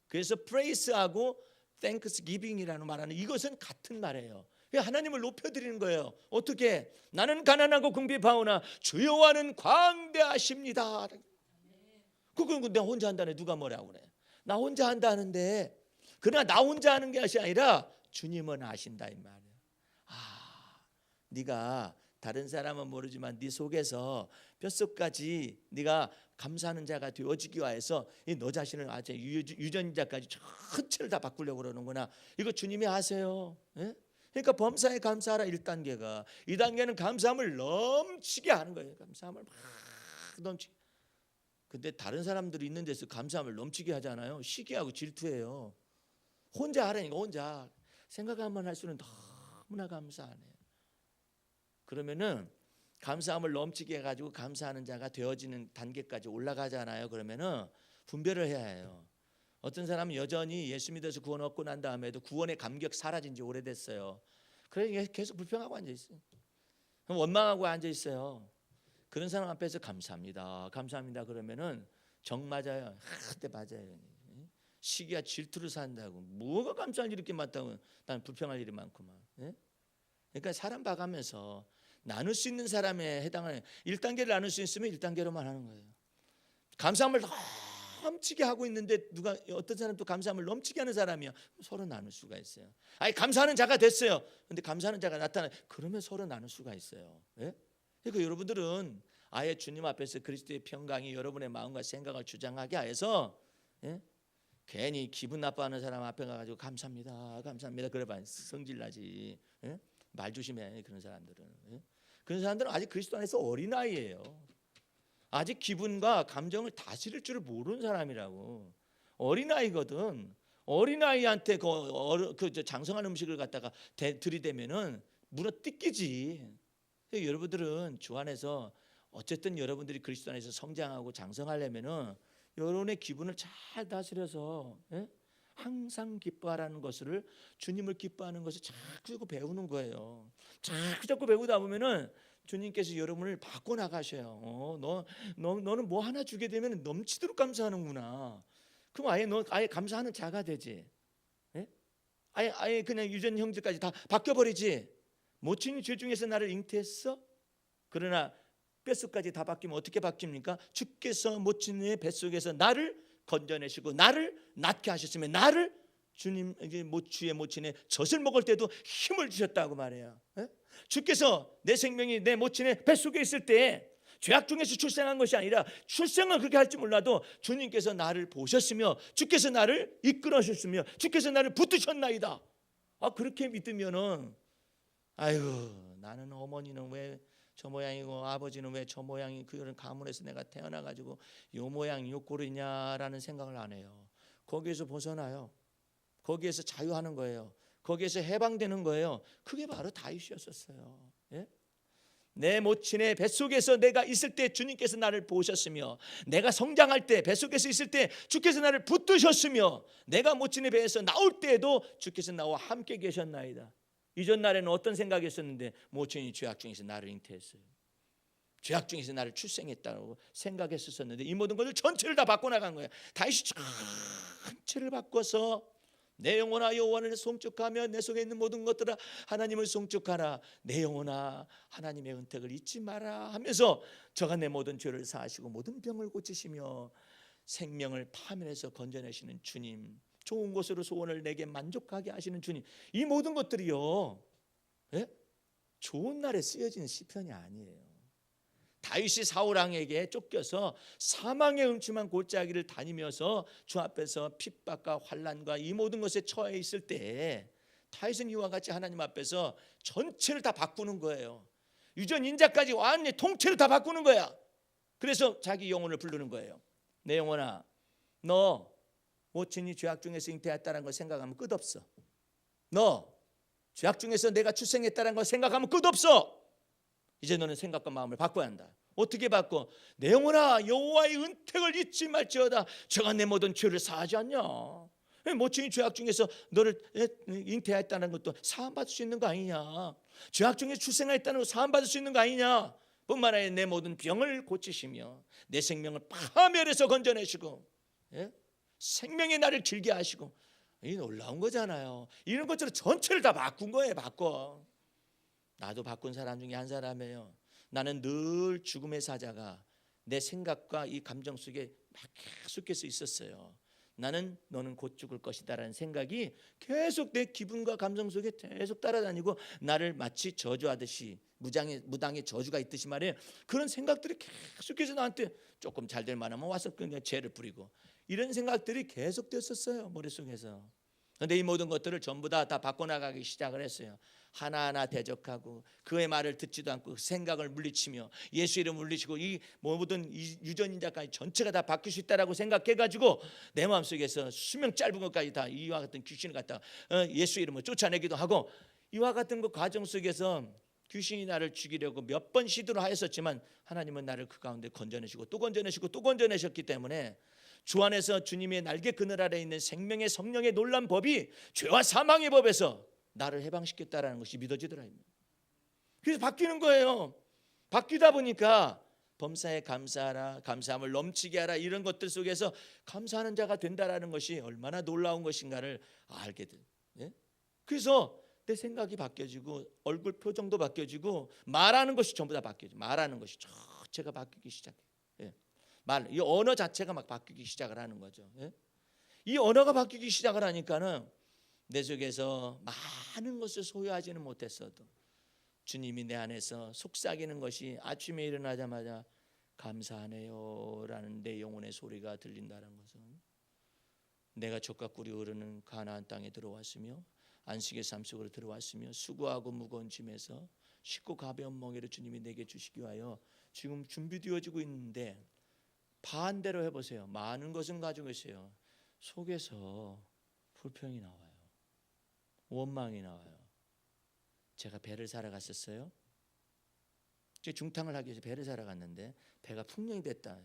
그래서 praise하고 thanksgiving이라는 말하는 이것은 같은 말이에요. 하나님을 높여드리는 거예요. 어떻게? 나는 가난하고 궁핍하오나 주 여호와는 광대하십니다. 그건 내가 혼자 한다네. 누가 뭐라고 그래? 나 혼자 한다는데, 그러나 나 혼자 하는 것이 아니라 주님은 아신다 이 말이에요. 네가 다른 사람은 모르지만 네 속에서 뼛속까지 네가 감사하는 자가 되어지기 위해서 너 자신을 아주 유전자까지 전체를 다 바꾸려고 그러는구나. 이거 주님이 아세요. 예? 그러니까 범사에 감사하라 1단계가. 2단계는 감사함을 넘치게 하는 거예요. 감사함을 막 넘치게. 근데 다른 사람들이 있는 데서 감사함을 넘치게 하잖아요. 시기하고 질투해요. 혼자 하라니까. 혼자 생각만 할 수는 너무나 감사하네요. 그러면은 감사함을 넘치게 해가지고 감사하는 자가 되어지는 단계까지 올라가잖아요. 그러면은 분별을 해야 해요. 어떤 사람은 여전히 예수 믿어서 구원 얻고 난 다음에도 구원의 감격 사라진 지 오래됐어요. 그래 계속 불평하고 앉아 있어요. 원망하고 앉아 있어요. 그런 사람 앞에서 감사합니다, 감사합니다 그러면은 정 맞아요. 그때 맞아요. 시기와 질투를 산다고 뭐가 감사할 일이 이렇게 많다고. 난 불평할 일이 많구만. 그러니까 사람 봐가면서 나눌 수 있는 사람에 해당하는 1단계를 나눌 수 있으면 1단계로만 하는 거예요. 감사함을 넘치게 하고 있는데 누가 어떤 사람 또 감사함을 넘치게 하는 사람이야. 서로 나눌 수가 있어요. 아니 감사하는 자가 됐어요. 근데 감사하는 자가 나타나. 그러면 서로 나눌 수가 있어요. 예? 그러니까 여러분들은 아예 주님 앞에서 그리스도의 평강이 여러분의 마음과 생각을 주장하게 해서 괜히 기분 나빠하는 사람 앞에 가가지고 감사합니다, 감사합니다 그래봐 성질나지. 말 조심해. 그런 사람들은 그런 사람들은 아직 그리스도 안에서 어린아이예요. 아직 기분과 감정을 다스릴 줄을 모르는 사람이라고. 어린아이거든. 어린아이한테 장성한 음식을 갖다가 들이대면은 물어 뜯기지. 여러분들은 주 안에서 어쨌든 여러분들이 그리스도 안에서 성장하고 장성하려면은 여러분의 기분을 잘 다스려서 항상 기뻐하라는 것을, 주님을 기뻐하는 것을 자꾸 배우는 거예요. 자꾸 배우다 보면은 주님께서 여러분을 바꿔 나가셔요. 너는 뭐 하나 주게 되면 넘치도록 감사하는구나. 그럼 아예 감사하는 자가 되지. 아예 그냥 유전 형제까지 다 바뀌어 버리지. 모친이 죄 중에서 나를 잉태했어. 그러나 뱃속까지 다 바뀌면 어떻게 바뀝니까? 주께서 모친의 뱃속에서 나를 건져내시고 나를 낳게 하셨으면 나를 주님 주의 모친의 젖을 먹을 때도 힘을 주셨다고 말해요. 주께서 내 생명이 내 모친의 뱃속에 있을 때 죄악 중에서 출생한 것이 아니라, 출생은 그렇게 할지 몰라도 주님께서 나를 보셨으며 주께서 나를 이끌어주셨으며 주께서 나를 붙드셨나이다. 그렇게 믿으면은 아이고 나는 어머니는 왜 저 모양이고 아버지는 왜 저 모양이, 그런 가문에서 내가 태어나가지고 요 모양 요 꼴이냐라는 생각을 안 해요. 거기에서 벗어나요. 거기에서 자유하는 거예요. 거기에서 해방되는 거예요. 그게 바로 다윗이었어요. 내 모친의 뱃속에서 내가 있을 때 주님께서 나를 보셨으며, 내가 성장할 때 뱃속에서 있을 때 주께서 나를 붙드셨으며, 내가 모친의 배에서 나올 때에도 주께서 나와 함께 계셨나이다. 이전 날에는 어떤 생각이 있었는데 모친이 죄악 중에서 나를 잉태했어요. 죄악 중에서 나를 출생했다고 생각했었는데 이 모든 것을 전체를 다 바꿔나간 거예요. 다시 전체를 바꿔서 내 영혼아 여호와를 송축하며 내 속에 있는 모든 것들아 하나님을 송축하라. 내 영혼아 하나님의 은택을 잊지 마라 하면서 저가 내 모든 죄를 사하시고 모든 병을 고치시며 생명을 파멸해서 건져내시는 주님, 좋은 곳으로 소원을 내게 만족하게 하시는 주님, 이 모든 것들이요 좋은 날에 쓰여지는 시편이 아니에요. 다윗이 사울 왕에게 쫓겨서 사망의 음침한 골짜기를 다니면서 주 앞에서 핍박과 환난과 이 모든 것에 처해 있을 때 다윗은 이와 같이 하나님 앞에서 전체를 다 바꾸는 거예요. 유전 인자까지 완전히 통째로 다 바꾸는 거야. 그래서 자기 영혼을 부르는 거예요. 내 영혼아 너 모친이 죄악 중에서 잉태했다는 걸 생각하면 끝없어. 너 죄악 중에서 내가 출생했다는 걸 생각하면 끝없어. 이제 너는 생각과 마음을 바꿔야 한다. 어떻게 바꿔? 내 영혼아 여호와의 은택을 잊지 말지어다. 저가 내 모든 죄를 사하지 않냐. 모친이 죄악 중에서 너를 잉태했다는 것도 사함받을 수 있는 거 아니냐. 죄악 중에 출생했다는 거 사함받을 수 있는 거 아니냐. 뿐만 아니라 내 모든 병을 고치시며 내 생명을 파멸해서 건져내시고 생명의 날을 길게 하시고, 이 놀라운 거잖아요. 이런 것처럼 전체를 다 바꾼 거예요. 바꿔. 나도 바꾼 사람 중에 한 사람이에요. 나는 늘 죽음의 사자가 내 생각과 이 감정 속에 막 계속해서 있었어요. 나는 너는 곧 죽을 것이다라는 생각이 계속 내 기분과 감정 속에 계속 따라다니고 나를 마치 저주하듯이 무당의 저주가 있듯이 말이에요. 그런 생각들이 계속해서 나한테 조금 잘 될 만하면 와서 그냥 죄를 부리고, 이런 생각들이 계속됐었어요, 머릿속에서. 그런데 이 모든 것들을 전부 다 바꿔나가기 시작을 했어요. 하나하나 대적하고 그의 말을 듣지도 않고 생각을 물리치며 예수 이름을 물리치고 이 모든 유전인자까지 전체가 다 바뀔 수 있다라고 생각해가지고 내 마음속에서 수명 짧은 것까지 다 이와 같은 귀신을 갖다가 예수 이름을 쫓아내기도 하고, 이와 같은 그 과정 속에서 귀신이 나를 죽이려고 몇 번 시도를 하였었지만 하나님은 나를 그 가운데 건져내시고 또 건져내시고 또 건져내셨기 때문에 주 안에서 주님의 날개 그늘 아래 있는 생명의 성령의 놀란 법이 죄와 사망의 법에서 나를 해방시켰다라는 것이 믿어지더라. 그래서 바뀌는 거예요. 바뀌다 보니까 범사에 감사하라, 감사함을 넘치게 하라, 이런 것들 속에서 감사하는 자가 된다라는 것이 얼마나 놀라운 것인가를 알게 돼. 예? 그래서 내 생각이 바뀌어지고 얼굴 표정도 바뀌어지고 말하는 것이 전부 다 바뀌어져. 말하는 것이 전체가 바뀌기 시작해. 예. 이 언어 자체가 막 바뀌기 시작을 하는 거죠. 예? 이 언어가 바뀌기 시작을 하니까는 내 속에서 많은 것을 소유하지는 못했어도 주님이 내 안에서 속삭이는 것이 아침에 일어나자마자 감사하네요 라는 내 영혼의 소리가 들린다는 것은, 내가 젖과 꿀이 흐르는 가나안 땅에 들어왔으며 안식의 삶 속으로 들어왔으며 수고하고 무거운 짐에서 쉽고 가벼운 멍에를 주님이 내게 주시기 위하여 지금 준비되어지고 있는데, 반대로 해보세요. 많은 것은 가지고 있어요. 속에서 불평이 나와요. 원망이 나와요. 제가 배를 사러 갔었어요. 중탕을 하기 위해서 배를 사러 갔는데 배가 풍년이 됐다.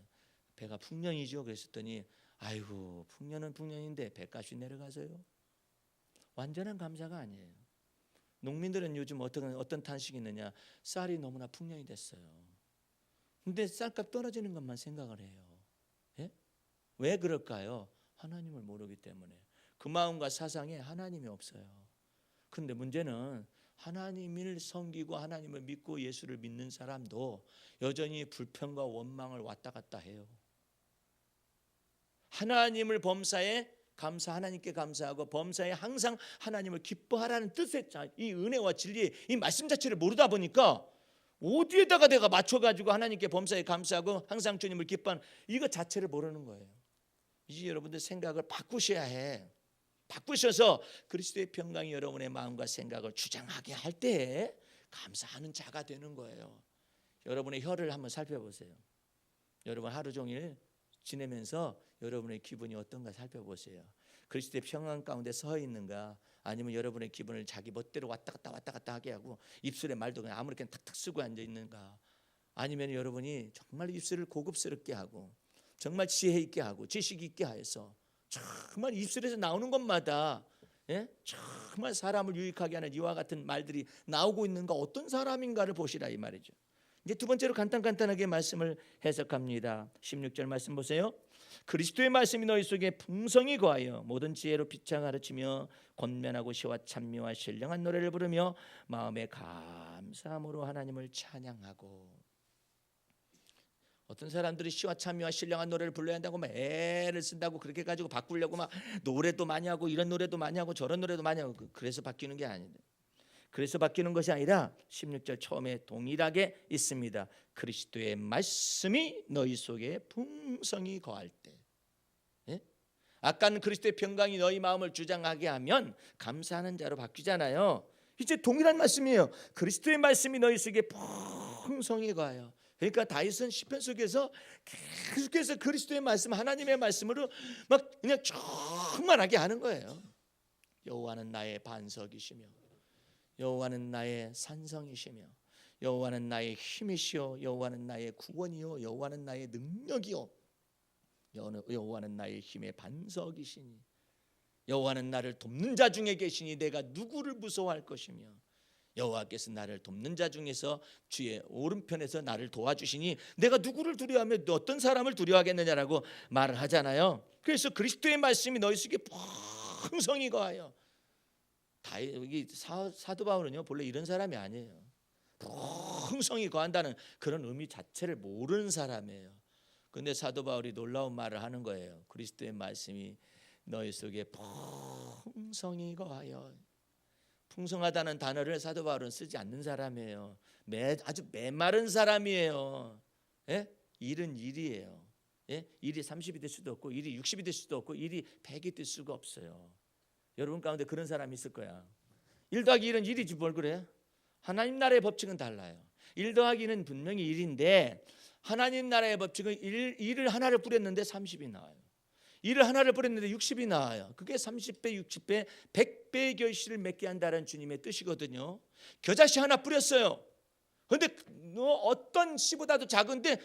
배가 풍년이죠. 그랬더니 아이고, 풍년은 풍년인데 배값이 내려가서요. 완전한 감사가 아니에요. 농민들은 요즘 어떤 탄식이 있느냐, 쌀이 너무나 풍년이 됐어요. 근데 쌀값 떨어지는 것만 생각을 해요. 예? 왜 그럴까요? 하나님을 모르기 때문에. 그 마음과 사상에 하나님이 없어요. 그런데 문제는 하나님을 섬기고 하나님을 믿고 예수를 믿는 사람도 여전히 불평과 원망을 왔다 갔다 해요. 하나님을 범사에 감사, 하나님께 감사하고 범사에 항상 하나님을 기뻐하라는 뜻의 이 은혜와 진리의 이 말씀 자체를 모르다 보니까 어디에다가 내가 맞춰가지고 하나님께 범사에 감사하고 항상 주님을 기뻐하는 이거 자체를 모르는 거예요. 이제 여러분들 생각을 바꾸셔야 해. 바꾸셔서 그리스도의 평강이 여러분의 마음과 생각을 주장하게 할 때 감사하는 자가 되는 거예요. 여러분의 혀를 한번 살펴보세요. 여러분 하루 종일 지내면서 여러분의 기분이 어떤가 살펴보세요. 그리스도의 평강 가운데 서 있는가, 아니면 여러분의 기분을 자기 멋대로 왔다 갔다 하게 하고 입술에 말도 그냥 아무렇게나 탁탁 쓰고 앉아 있는가, 아니면 여러분이 정말 입술을 고급스럽게 하고 정말 지혜 있게 하고 지식 있게 하여서 정말 입술에서 나오는 것마다 정말 사람을 유익하게 하는 이와 같은 말들이 나오고 있는가, 어떤 사람인가를 보시라 이 말이죠. 이제 두 번째로 간단하게 말씀을 해석합니다. 16절 말씀 보세요. 그리스도의 말씀이 너희 속에 풍성히 거하여 모든 지혜로 빛을 가르치며 권면하고 시와 찬미와 신령한 노래를 부르며 마음에 감사함으로 하나님을 찬양하고. 어떤 사람들이 시와 찬미와 신령한 노래를 불러야 한다고 막 애를 쓴다고 그렇게 가지고 바꾸려고 막 노래도 많이 하고 이런 노래도 많이 하고 저런 노래도 많이 하고, 그래서 바뀌는 게 아닌데, 그래서 바뀌는 것이 아니라 16절 처음에 동일하게 있습니다. 그리스도의 말씀이 너희 속에 풍성히 거할 때. 아까는 그리스도의 평강이 너희 마음을 주장하게 하면 감사하는 자로 바뀌잖아요. 이제 동일한 말씀이에요. 그리스도의 말씀이 너희 속에 풍성히 거하여. 그러니까 다윗은 시편 속에서 계속해서 그리스도의 말씀, 하나님의 말씀으로 막 그냥 충만하게 하는 거예요. 여호와는 나의 반석이시며 여호와는 나의 산성이시며 여호와는 나의 힘이시요 여호와는 나의 구원이요 여호와는 나의 능력이요 여호와는 나의 힘의 반석이시니 여호와는 나를 돕는 자 중에 계시니 내가 누구를 무서워할 것이며 여호와께서 나를 돕는 자 중에서 주의 오른편에서 나를 도와주시니 내가 누구를 두려워하며 어떤 사람을 두려워하겠느냐라고 말을 하잖아요. 그래서 그리스도의 말씀이 너희 속에 풍성히 거하여 여기 사도 바울은요 본래 이런 사람이 아니에요. 풍성히 거한다는 그런 의미 자체를 모르는 사람이에요. 근데 사도 바울이 놀라운 말을 하는 거예요. 그리스도의 말씀이 너희 속에 풍성히 거하여. 풍성하다는 단어를 사도 바울은 쓰지 않는 사람이에요. 아주 메마른 사람이에요. 예? 일은 일이에요. 예? 일이 30이 될 수도 없고 일이 60이 될 수도 없고 일이 100이 될 수가 없어요. 여러분 가운데 그런 사람이 있을 거야. 1 더하기 1은 1이지 뭘 그래? 하나님 나라의 법칙은 달라요. 1 더하기 1은 분명히 1인데 하나님 나라의 법칙은 1을 하나를 뿌렸는데 30이 나와요. 1을 하나를 뿌렸는데 60이 나와요. 그게 30배, 60배, 100배의 결실을 맺게 한다는 주님의 뜻이거든요. 겨자씨 하나 뿌렸어요. 그런데 어떤 씨보다도 작은데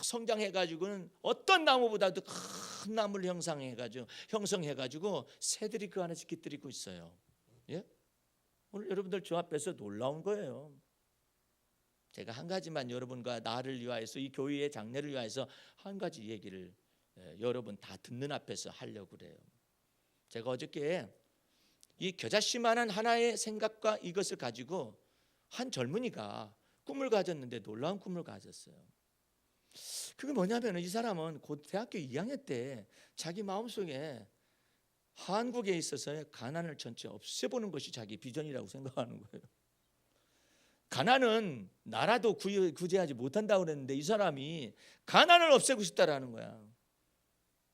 성장해가지고는 어떤 나무보다도 큰 나무를 형성해가지고 새들이 그 안에서 깃들이고 있어요. 예? 오늘 여러분들 저 앞에서 놀라운 거예요. 제가 한 가지만 여러분과 나를 위하여서 이 교회의 장래를 위하여서 한 가지 얘기를 여러분 다 듣는 앞에서 하려고 그래요. 제가 어저께 이 겨자씨만한 하나의 생각과 이것을 가지고 한 젊은이가 꿈을 가졌는데 놀라운 꿈을 가졌어요. 그게 뭐냐면 이 사람은 곧 대학교 2학년 때 자기 마음속에 한국에 있어서의 가난을 전체 없애보는 것이 자기 비전이라고 생각하는 거예요. 가난은 나라도 구제하지 못한다고 그랬는데 이 사람이 가난을 없애고 싶다라는 거야.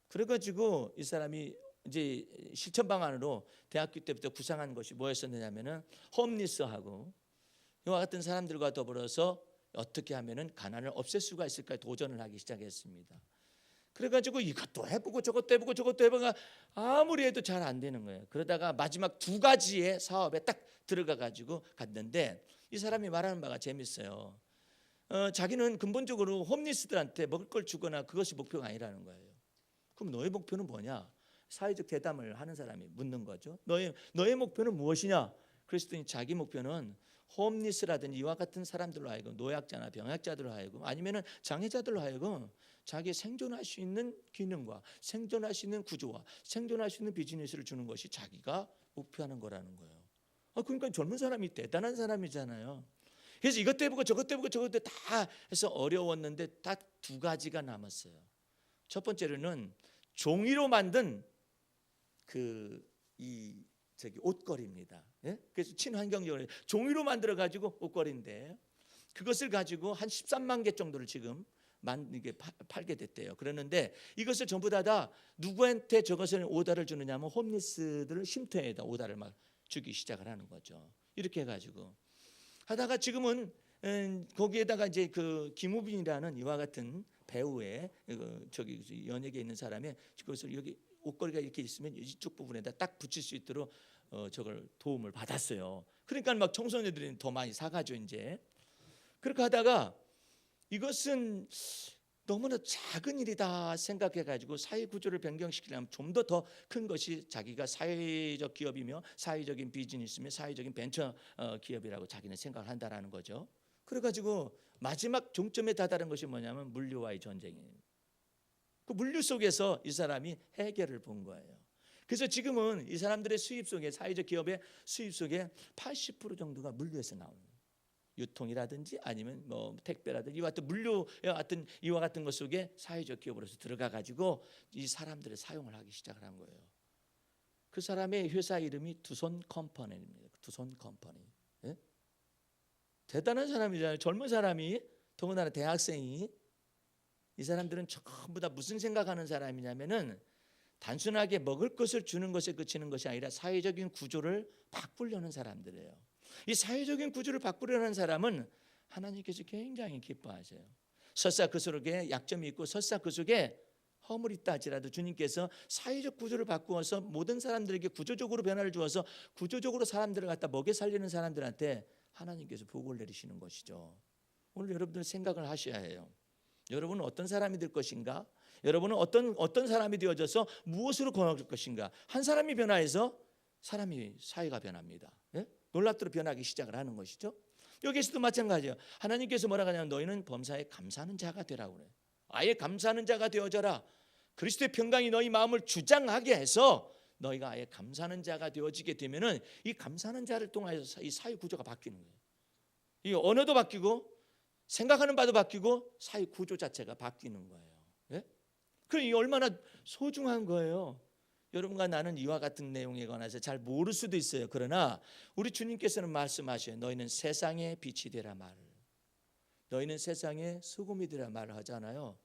그래가지고 이 사람이 이제 실천 방안으로 대학교 때부터 구상한 것이 뭐였었느냐면은 홈리스하고 이와 같은 사람들과 더불어서 어떻게 하면은 가난을 없앨 수가 있을까 도전을 하기 시작했습니다. 그래가지고 이것도 해보고 저것도 해보고 아무리 해도 잘 안 되는 거예요. 그러다가 마지막 2가지의 사업에 딱 들어가가지고 갔는데 이 사람이 말하는 바가 재밌어요. 자기는 근본적으로 홈리스들한테 먹을 걸 주거나 그것이 목표가 아니라는 거예요. 그럼 너의 목표는 뭐냐? 사회적 대담을 하는 사람이 묻는 거죠. 너의 목표는 무엇이냐? 그랬더니 자기 목표는 홈리스라든지 이와 같은 사람들로 하여금 노약자나 병약자들로 하여금 아니면은 장애자들로 하여금 자기 생존할 수 있는 기능과 생존할 수 있는 구조와 생존할 수 있는 비즈니스를 주는 것이 자기가 목표하는 거라는 거예요. 그러니까 젊은 사람이 대단한 사람이잖아요. 그래서 이것도 해보고 저것도 해보고 저것도 다 해서 어려웠는데 딱 2가지가 남았어요. 첫 번째로는 종이로 만든 옷걸이입니다. 예? 그래서 친환경적으로 종이로 만들어 가지고 옷걸이인데 그것을 가지고 한 13만 개 정도를 지금 이게 팔게 됐대요. 그러는데 이것을 전부 다 누구한테 저것을 오다를 주느냐면 홈리스들을 쉼터에다 오다를 막 주기 시작을 하는 거죠. 이렇게 해가지고 하다가 지금은 거기에다가 이제 그 김우빈이라는 이와 같은 배우의 저기 연예계에 있는 사람의 그것을 여기 옷걸이가 이렇게 있으면 이쪽 부분에다 딱 붙일 수 있도록 저걸 도움을 받았어요. 그러니까 막 청소년들이 더 많이 사가죠 이제. 그렇게 하다가 이것은 너무나 작은 일이다 생각해가지고 사회 구조를 변경시키려면 좀 더 큰 것이 자기가 사회적 기업이며 사회적인 비즈니스며 사회적인 벤처 기업이라고 자기는 생각을 한다라는 거죠. 그래가지고 마지막 종점에 다다른 것이 뭐냐면 물류와의 전쟁이에요. 그 물류 속에서 이 사람이 해결을 본 거예요. 그래서 지금은 이 사람들의 수입 속에 사회적 기업의 수입 속에 80% 정도가 물류에서 나오는 거예요. 유통이라든지 아니면 뭐 택배라든지 이와 같은 물류 같은 이와 같은 것 속에 사회적 기업으로서 들어가 가지고 이 사람들을 사용을 하기 시작을 한 거예요. 그 사람의 회사 이름이 두손 컴퍼니입니다. 두손 컴퍼니. 예? 대단한 사람이잖아요. 젊은 사람이 더군다나 대학생이 이 사람들은 전부 다 무슨 생각하는 사람이냐면은 단순하게 먹을 것을 주는 것에 그치는 것이 아니라 사회적인 구조를 바꾸려는 사람들이에요. 이 사회적인 구조를 바꾸려는 사람은 하나님께서 굉장히 기뻐하세요. 설사 그 속에 약점이 있고 설사 그 속에 허물이 있다 할지라도 주님께서 사회적 구조를 바꾸어서 모든 사람들에게 구조적으로 변화를 주어서 구조적으로 사람들을 갖다 먹여 살리는 사람들한테 하나님께서 복을 내리시는 것이죠. 오늘 여러분들 생각을 하셔야 해요. 여러분은 어떤 사람이 될 것인가? 여러분은 어떤 사람이 되어져서 무엇으로 권할 것인가? 한 사람이 변화해서 사회가 변합니다. 예? 놀랍도록 변하기 시작을 하는 것이죠. 여기에서도 마찬가지예요. 하나님께서 뭐라고 하냐면 너희는 범사에 감사하는 자가 되라고 그래요. 아예 감사하는 자가 되어져라. 그리스도의 평강이 너희 마음을 주장하게 해서 너희가 아예 감사하는 자가 되어지게 되면은 이 감사하는 자를 통해서 이 사회 구조가 바뀌는 거예요. 이 언어도 바뀌고 생각하는 바도 바뀌고 사회 구조 자체가 바뀌는 거예요. 예? 그럼 이 얼마나 소중한 거예요. 여러분과 나는 이와 같은 내용에 관해서 잘 모를 수도 있어요. 그러나 우리 주님께서는 말씀하셔요. 너희는 세상의 빛이 되라 말을. 너희는 세상의 소금이 되라 말을 하잖아요.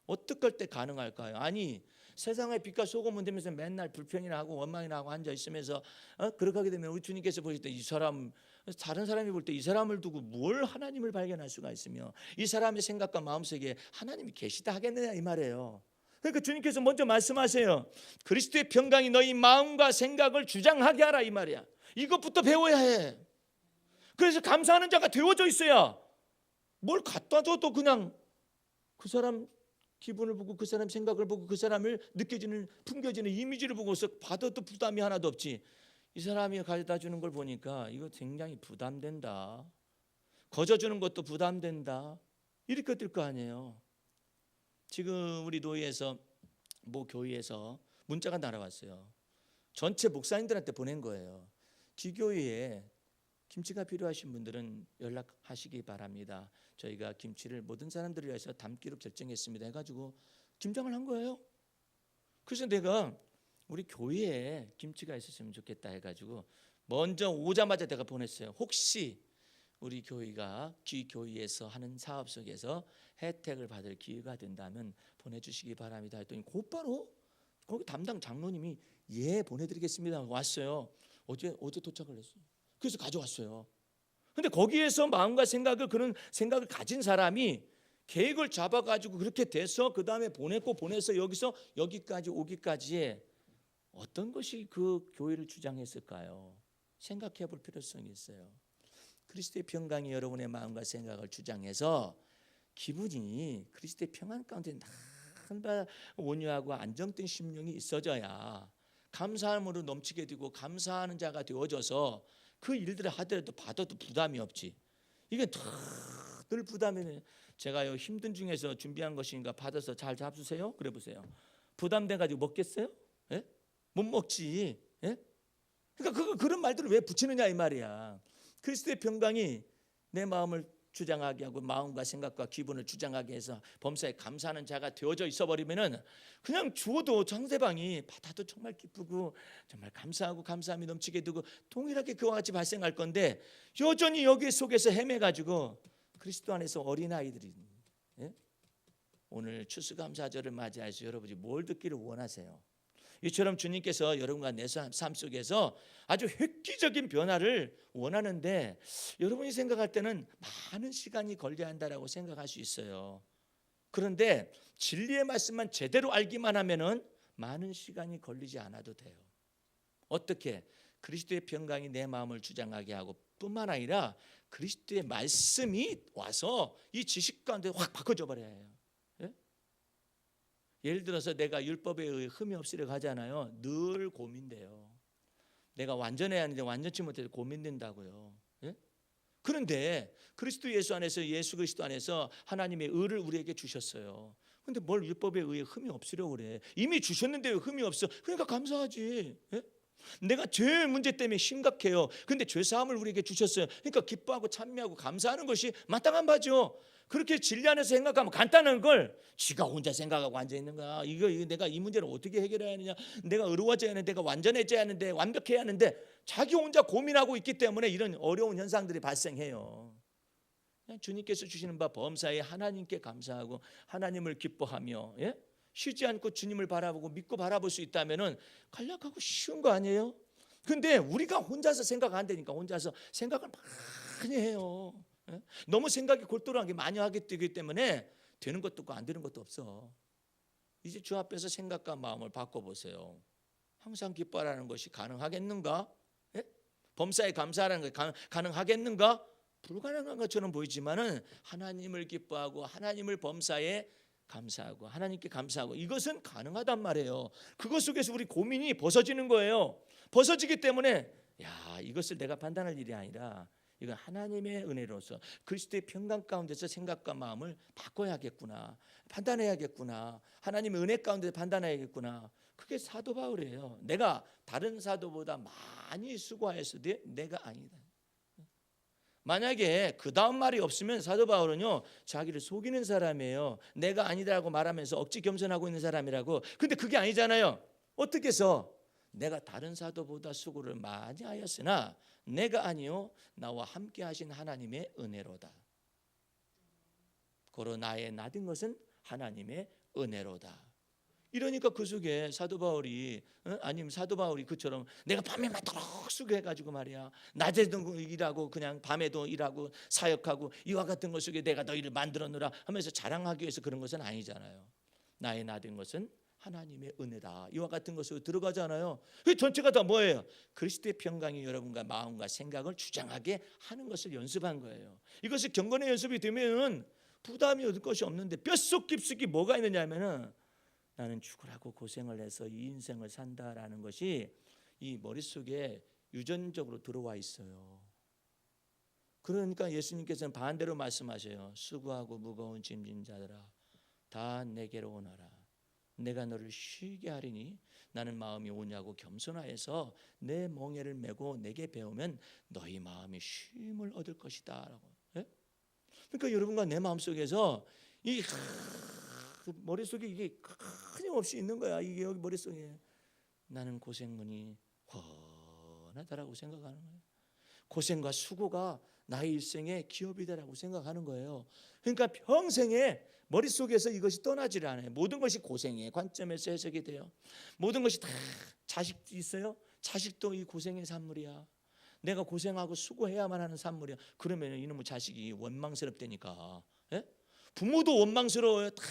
어떻게 할 때 가능할까요? 아니 세상의 빛과 소금은 되면서 맨날 불평이나 하고 원망이나 하고 앉아 있으면서 그렇게 하게 되면 우리 주님께서 보실 때 이 사람 다른 사람이 볼 때 이 사람을 두고 뭘 하나님을 발견할 수가 있으며 이 사람의 생각과 마음속에 하나님이 계시다 하겠느냐 이 말이에요. 그러니까 주님께서 먼저 말씀하세요. 그리스도의 평강이 너희 마음과 생각을 주장하게 하라 이 말이야. 이것부터 배워야 해. 그래서 감사하는 자가 되어져 있어야 뭘 갖다 줘도 그냥 그 사람 기분을 보고 그 사람 생각을 보고 그 사람을 느껴지는 풍겨지는 이미지를 보고서 받아도 부담이 하나도 없지. 이 사람이 가져다 주는 걸 보니까 이거 굉장히 부담된다. 거저주는 것도 부담된다. 이렇게 될 거 아니에요. 지금 우리 노예에서 모 교회에서 문자가 날아왔어요. 전체 목사님들한테 보낸 거예요. 기교회에 김치가 필요하신 분들은 연락하시기 바랍니다. 저희가 김치를 모든 사람들을 위해서 담기로 결정했습니다 해가지고 김장을 한 거예요. 그래서 내가 우리 교회에 김치가 있었으면 좋겠다 해가지고 먼저 오자마자 내가 보냈어요. 혹시 우리 교회가 기교회에서 하는 사업 속에서 혜택을 받을 기회가 된다면 보내주시기 바랍니다 했더니 곧바로 거기 담당 장로님이 예 보내드리겠습니다 왔어요. 어제 도착을 했어요. 그래서 가져왔어요. 근데 거기에서 마음과 생각을 그런 생각을 가진 사람이 계획을 잡아가지고 그렇게 돼서 그 다음에 보내서 여기서 여기까지 오기까지에 어떤 것이 그 교회를 주장했을까요? 생각해 볼 필요성이 있어요. 그리스도의 평강이 여러분의 마음과 생각을 주장해서 기분이 그리스도의 평안 가운데 날 온유하고 안정된 심령이 있어져야 감사함으로 넘치게 되고 감사하는 자가 되어져서 그 일들을 하더라도 받아도 부담이 없지. 이게 늘 부담이네. 제가요 힘든 중에서 준비한 것인가 받아서 잘 잡수세요. 그래 보세요. 부담돼 가지고 먹겠어요? 예? 못 먹지. 예? 그러니까 그런 말들을 왜 붙이느냐 이 말이야. 그리스도의 평강이 내 마음을 주장하게 하고 마음과 생각과 기분을 주장하게 해서 범사에 감사하는 자가 되어져 있어버리면은 그냥 주어도 상대방이 받아도 정말 기쁘고 정말 감사하고 감사함이 넘치게 되고 동일하게 그와 같이 발생할 건데 여전히 여기 속에서 헤매가지고 그리스도 안에서 어린아이들이 예? 오늘 추수감사절을 맞이해서 여러분이 뭘 듣기를 원하세요? 이처럼 주님께서 여러분과 내 삶 속에서 아주 획기적인 변화를 원하는데 여러분이 생각할 때는 많은 시간이 걸려야 한다라고 생각할 수 있어요. 그런데 진리의 말씀만 제대로 알기만 하면은 많은 시간이 걸리지 않아도 돼요. 어떻게? 그리스도의 평강이 내 마음을 주장하게 하고 뿐만 아니라 그리스도의 말씀이 와서 이 지식 가운데 확 바꿔줘 버려야 해요. 예를 들어서 내가 율법에 의해 흠이 없으려고 하잖아요. 늘 고민돼요. 내가 완전해야 하는데 완전치 못해서 고민된다고요. 예? 그런데 그리스도 예수 안에서 예수 그리스도 안에서 하나님의 의를 우리에게 주셨어요. 그런데 뭘 율법에 의해 흠이 없으려고 그래. 이미 주셨는데 왜 흠이 없어? 그러니까 감사하지. 예? 내가 죄의 문제 때문에 심각해요. 그런데 죄사함을 우리에게 주셨어요. 그러니까 기뻐하고 찬미하고 감사하는 것이 마땅한 바죠. 그렇게 진리 안에서 생각하면 간단한 걸 지가 혼자 생각하고 앉아있는 거야. 이거 내가 이 문제를 어떻게 해결해야 하느냐. 내가 의로워져야 하는데 내가 완전해져야 하는데 완벽해야 하는데 자기 혼자 고민하고 있기 때문에 이런 어려운 현상들이 발생해요. 그냥 주님께서 주시는 바 범사에 하나님께 감사하고 하나님을 기뻐하며 예? 쉬지 않고 주님을 바라보고 믿고 바라볼 수 있다면 간략하고 쉬운 거 아니에요? 근데 우리가 혼자서 생각 안 되니까 혼자서 생각을 많이 해요. 예? 너무 생각이 골똘하게 많이 하기 때문에 되는 것도 없고 안 되는 것도 없어. 이제 주 앞에서 생각과 마음을 바꿔보세요. 항상 기뻐하라는 것이 가능하겠는가? 예? 범사에 감사하라는 것이 가능하겠는가? 불가능한 것처럼 보이지만은 하나님을 기뻐하고 하나님을 범사에 감사하고 하나님께 감사하고 이것은 가능하단 말이에요. 그것 속에서 우리 고민이 벗어지는 거예요. 벗어지기 때문에 야, 이것을 내가 판단할 일이 아니라 이건 하나님의 은혜로서 그리스도의 평강 가운데서 생각과 마음을 바꿔야겠구나, 판단해야겠구나, 하나님의 은혜 가운데 판단해야겠구나. 그게 사도 바울이에요. 내가 다른 사도보다 많이 수고하였으되 내가 아니다. 만약에 그 다음 말이 없으면 사도 바울은요 자기를 속이는 사람이에요. 내가 아니다라고 말하면서 억지 겸손하고 있는 사람이라고. 근데 그게 아니잖아요. 어떻게 해서 내가 다른 사도보다 수고를 많이 하였으나 내가 아니요 나와 함께 하신 하나님의 은혜로다. 고로 나의 나된 것은 하나님의 은혜로다. 이러니까 그 속에 사도 바울이 아니면 사도 바울이 그처럼 내가 밤에 맞도록 수고해가지고 말이야 낮에도 일하고 그냥 밤에도 일하고 사역하고 이와 같은 것 속에 내가 너희를 만들었노라 하면서 자랑하기 위해서 그런 것은 아니잖아요. 나의 나된 것은 하나님의 은혜다. 이와 같은 것으로 들어가잖아요. 그 전체가 다 뭐예요? 그리스도의 평강이 여러분과 마음과 생각을 주장하게 하는 것을 연습한 거예요. 이것이 경건의 연습이 되면 부담이 얻을 것이 없는데 뼛속 깊숙이 뭐가 있느냐 하면은 나는 죽으라고 고생을 해서 이 인생을 산다라는 것이 이 머릿속에 유전적으로 들어와 있어요. 그러니까 예수님께서는 반대로 말씀하셔요. 수고하고 무거운 짐진 자들아 다 내게로 오너라. 내가 너를 쉬게 하리니 나는 마음이 오냐고 겸손하여서 내 멍에를 메고 내게 배우면 너희 마음이 쉼을 얻을 것이다 라고. 예? 그러니까 여러분과 내 마음속에서 이 머릿속에 이게 끊임없이 있는 거야. 이게 여기 머릿속에 나는 고생문이 훤하다라고 생각하는 거예요. 고생과 수고가 나의 일생의 기업이다라고 생각하는 거예요. 그러니까 평생에 머릿속에서 이것이 떠나지를 않아요. 모든 것이 고생의 관점에서 해석이 돼요. 모든 것이 다 자식 있어요? 자식도 이 고생의 산물이야. 내가 고생하고 수고해야만 하는 산물이야. 그러면 이놈의 자식이 원망스럽다니까. 예? 부모도 원망스러워요. 다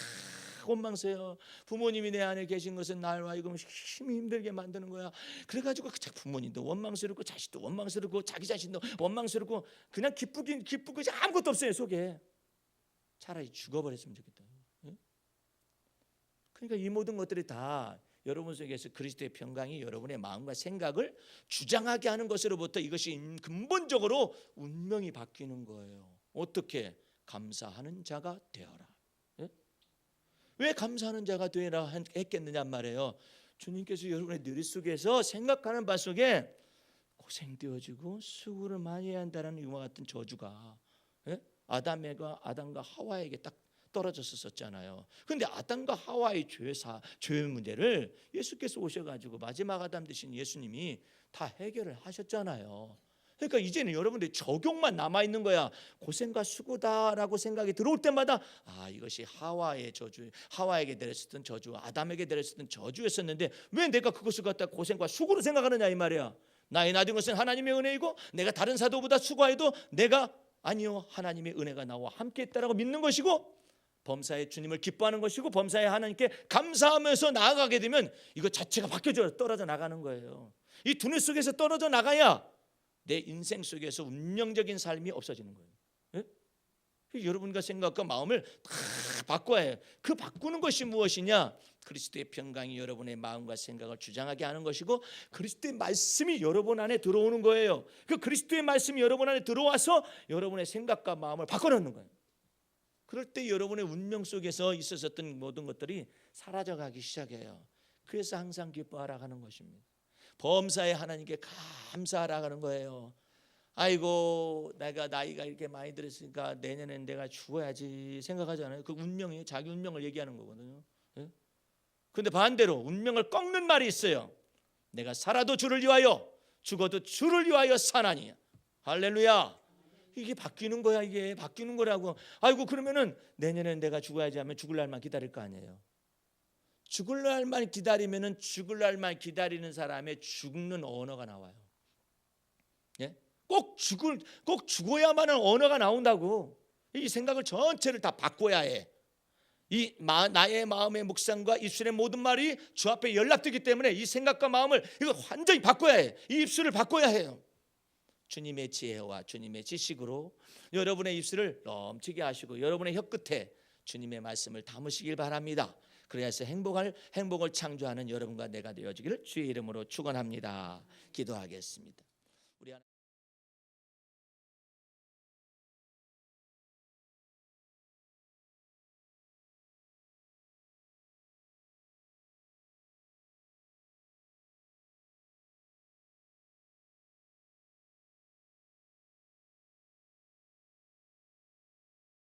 원망스러워요. 부모님이 내 안에 계신 것은 나와 이거 힘이 힘들게 만드는 거야. 그래가지고 부모님도 원망스럽고 자식도 원망스럽고 자기 자신도 원망스럽고 그냥 기쁘고 아무것도 없어요 속에. 차라리 죽어버렸으면 좋겠다. 그러니까 이 모든 것들이 다 여러분 속에서 그리스도의 평강이 여러분의 마음과 생각을 주장하게 하는 것으로부터 이것이 근본적으로 운명이 바뀌는 거예요. 어떻게? 감사하는 자가 되어라. 왜 감사하는 자가 되라 했겠느냐 말이에요. 주님께서 여러분의 뇌리 속에서 생각하는 바 속에 고생되어지고 수고를 많이 해야 한다는 이와 같은 저주가 아담과 하와에게 딱 떨어졌었잖아요. 그런데 아담과 하와의 죄의 문제를 예수께서 오셔가지고 마지막 아담 되신 예수님이 다 해결을 하셨잖아요. 그러니까 이제는 여러분들이 적용만 남아있는 거야. 고생과 수고다라고 생각이 들어올 때마다 이것이 하와의 저주, 하와에게 내렸었던 저주, 아담에게 내렸었던 저주였었는데 왜 내가 그것을 갖다 고생과 수고로 생각하느냐 이 말이야. 나의 나된 것은 하나님의 은혜이고 내가 다른 사도보다 수고해도 내가 아니요 하나님의 은혜가 나와 함께 했다라고 믿는 것이고 범사의 주님을 기뻐하는 것이고 범사의 하나님께 감사하면서 나아가게 되면 이거 자체가 바뀌어져 떨어져 나가는 거예요. 이 두뇌 속에서 떨어져 나가야 내 인생 속에서 운명적인 삶이 없어지는 거예요. 예? 여러분과 생각과 마음을 다 바꿔야 해요. 그 바꾸는 것이 무엇이냐? 그리스도의 평강이 여러분의 마음과 생각을 주장하게 하는 것이고 그리스도의 말씀이 여러분 안에 들어오는 거예요. 그 그리스도의 말씀이 여러분 안에 들어와서 여러분의 생각과 마음을 바꿔놓는 거예요. 그럴 때 여러분의 운명 속에서 있었던 모든 것들이 사라져가기 시작해요. 그래서 항상 기뻐하라 하는 것입니다. 범사의 하나님께 감사하라 하는 거예요. 아이고 내가 나이가 이렇게 많이 들었으니까 내년엔 내가 죽어야지 생각하잖아요. 그 운명이 자기 운명을 얘기하는 거거든요. 그런데 반대로 운명을 꺾는 말이 있어요. 내가 살아도 주를 위하여 죽어도 주를 위하여 사나니. 할렐루야. 이게 바뀌는 거야. 이게 바뀌는 거라고. 아이고 그러면은 내년엔 내가 죽어야지 하면 죽을 날만 기다릴 거 아니에요. 죽을 날만 기다리면은 죽을 날만 기다리는 사람의 죽는 언어가 나와요. 예? 꼭 죽어야만 하는 언어가 나온다고. 이 생각을 전체를 다 바꿔야 해. 나의 마음의 묵상과 입술의 모든 말이 주 앞에 연락되기 때문에 이 생각과 마음을 이거 완전히 바꿔야 해. 이 입술을 바꿔야 해요. 주님의 지혜와 주님의 지식으로 여러분의 입술을 넘치게 하시고 여러분의 혀끝에 주님의 말씀을 담으시길 바랍니다. 그래서 행복을 창조하는 여러분과 내가 되어지기를 주의 이름으로 축원합니다. 기도하겠습니다. 우리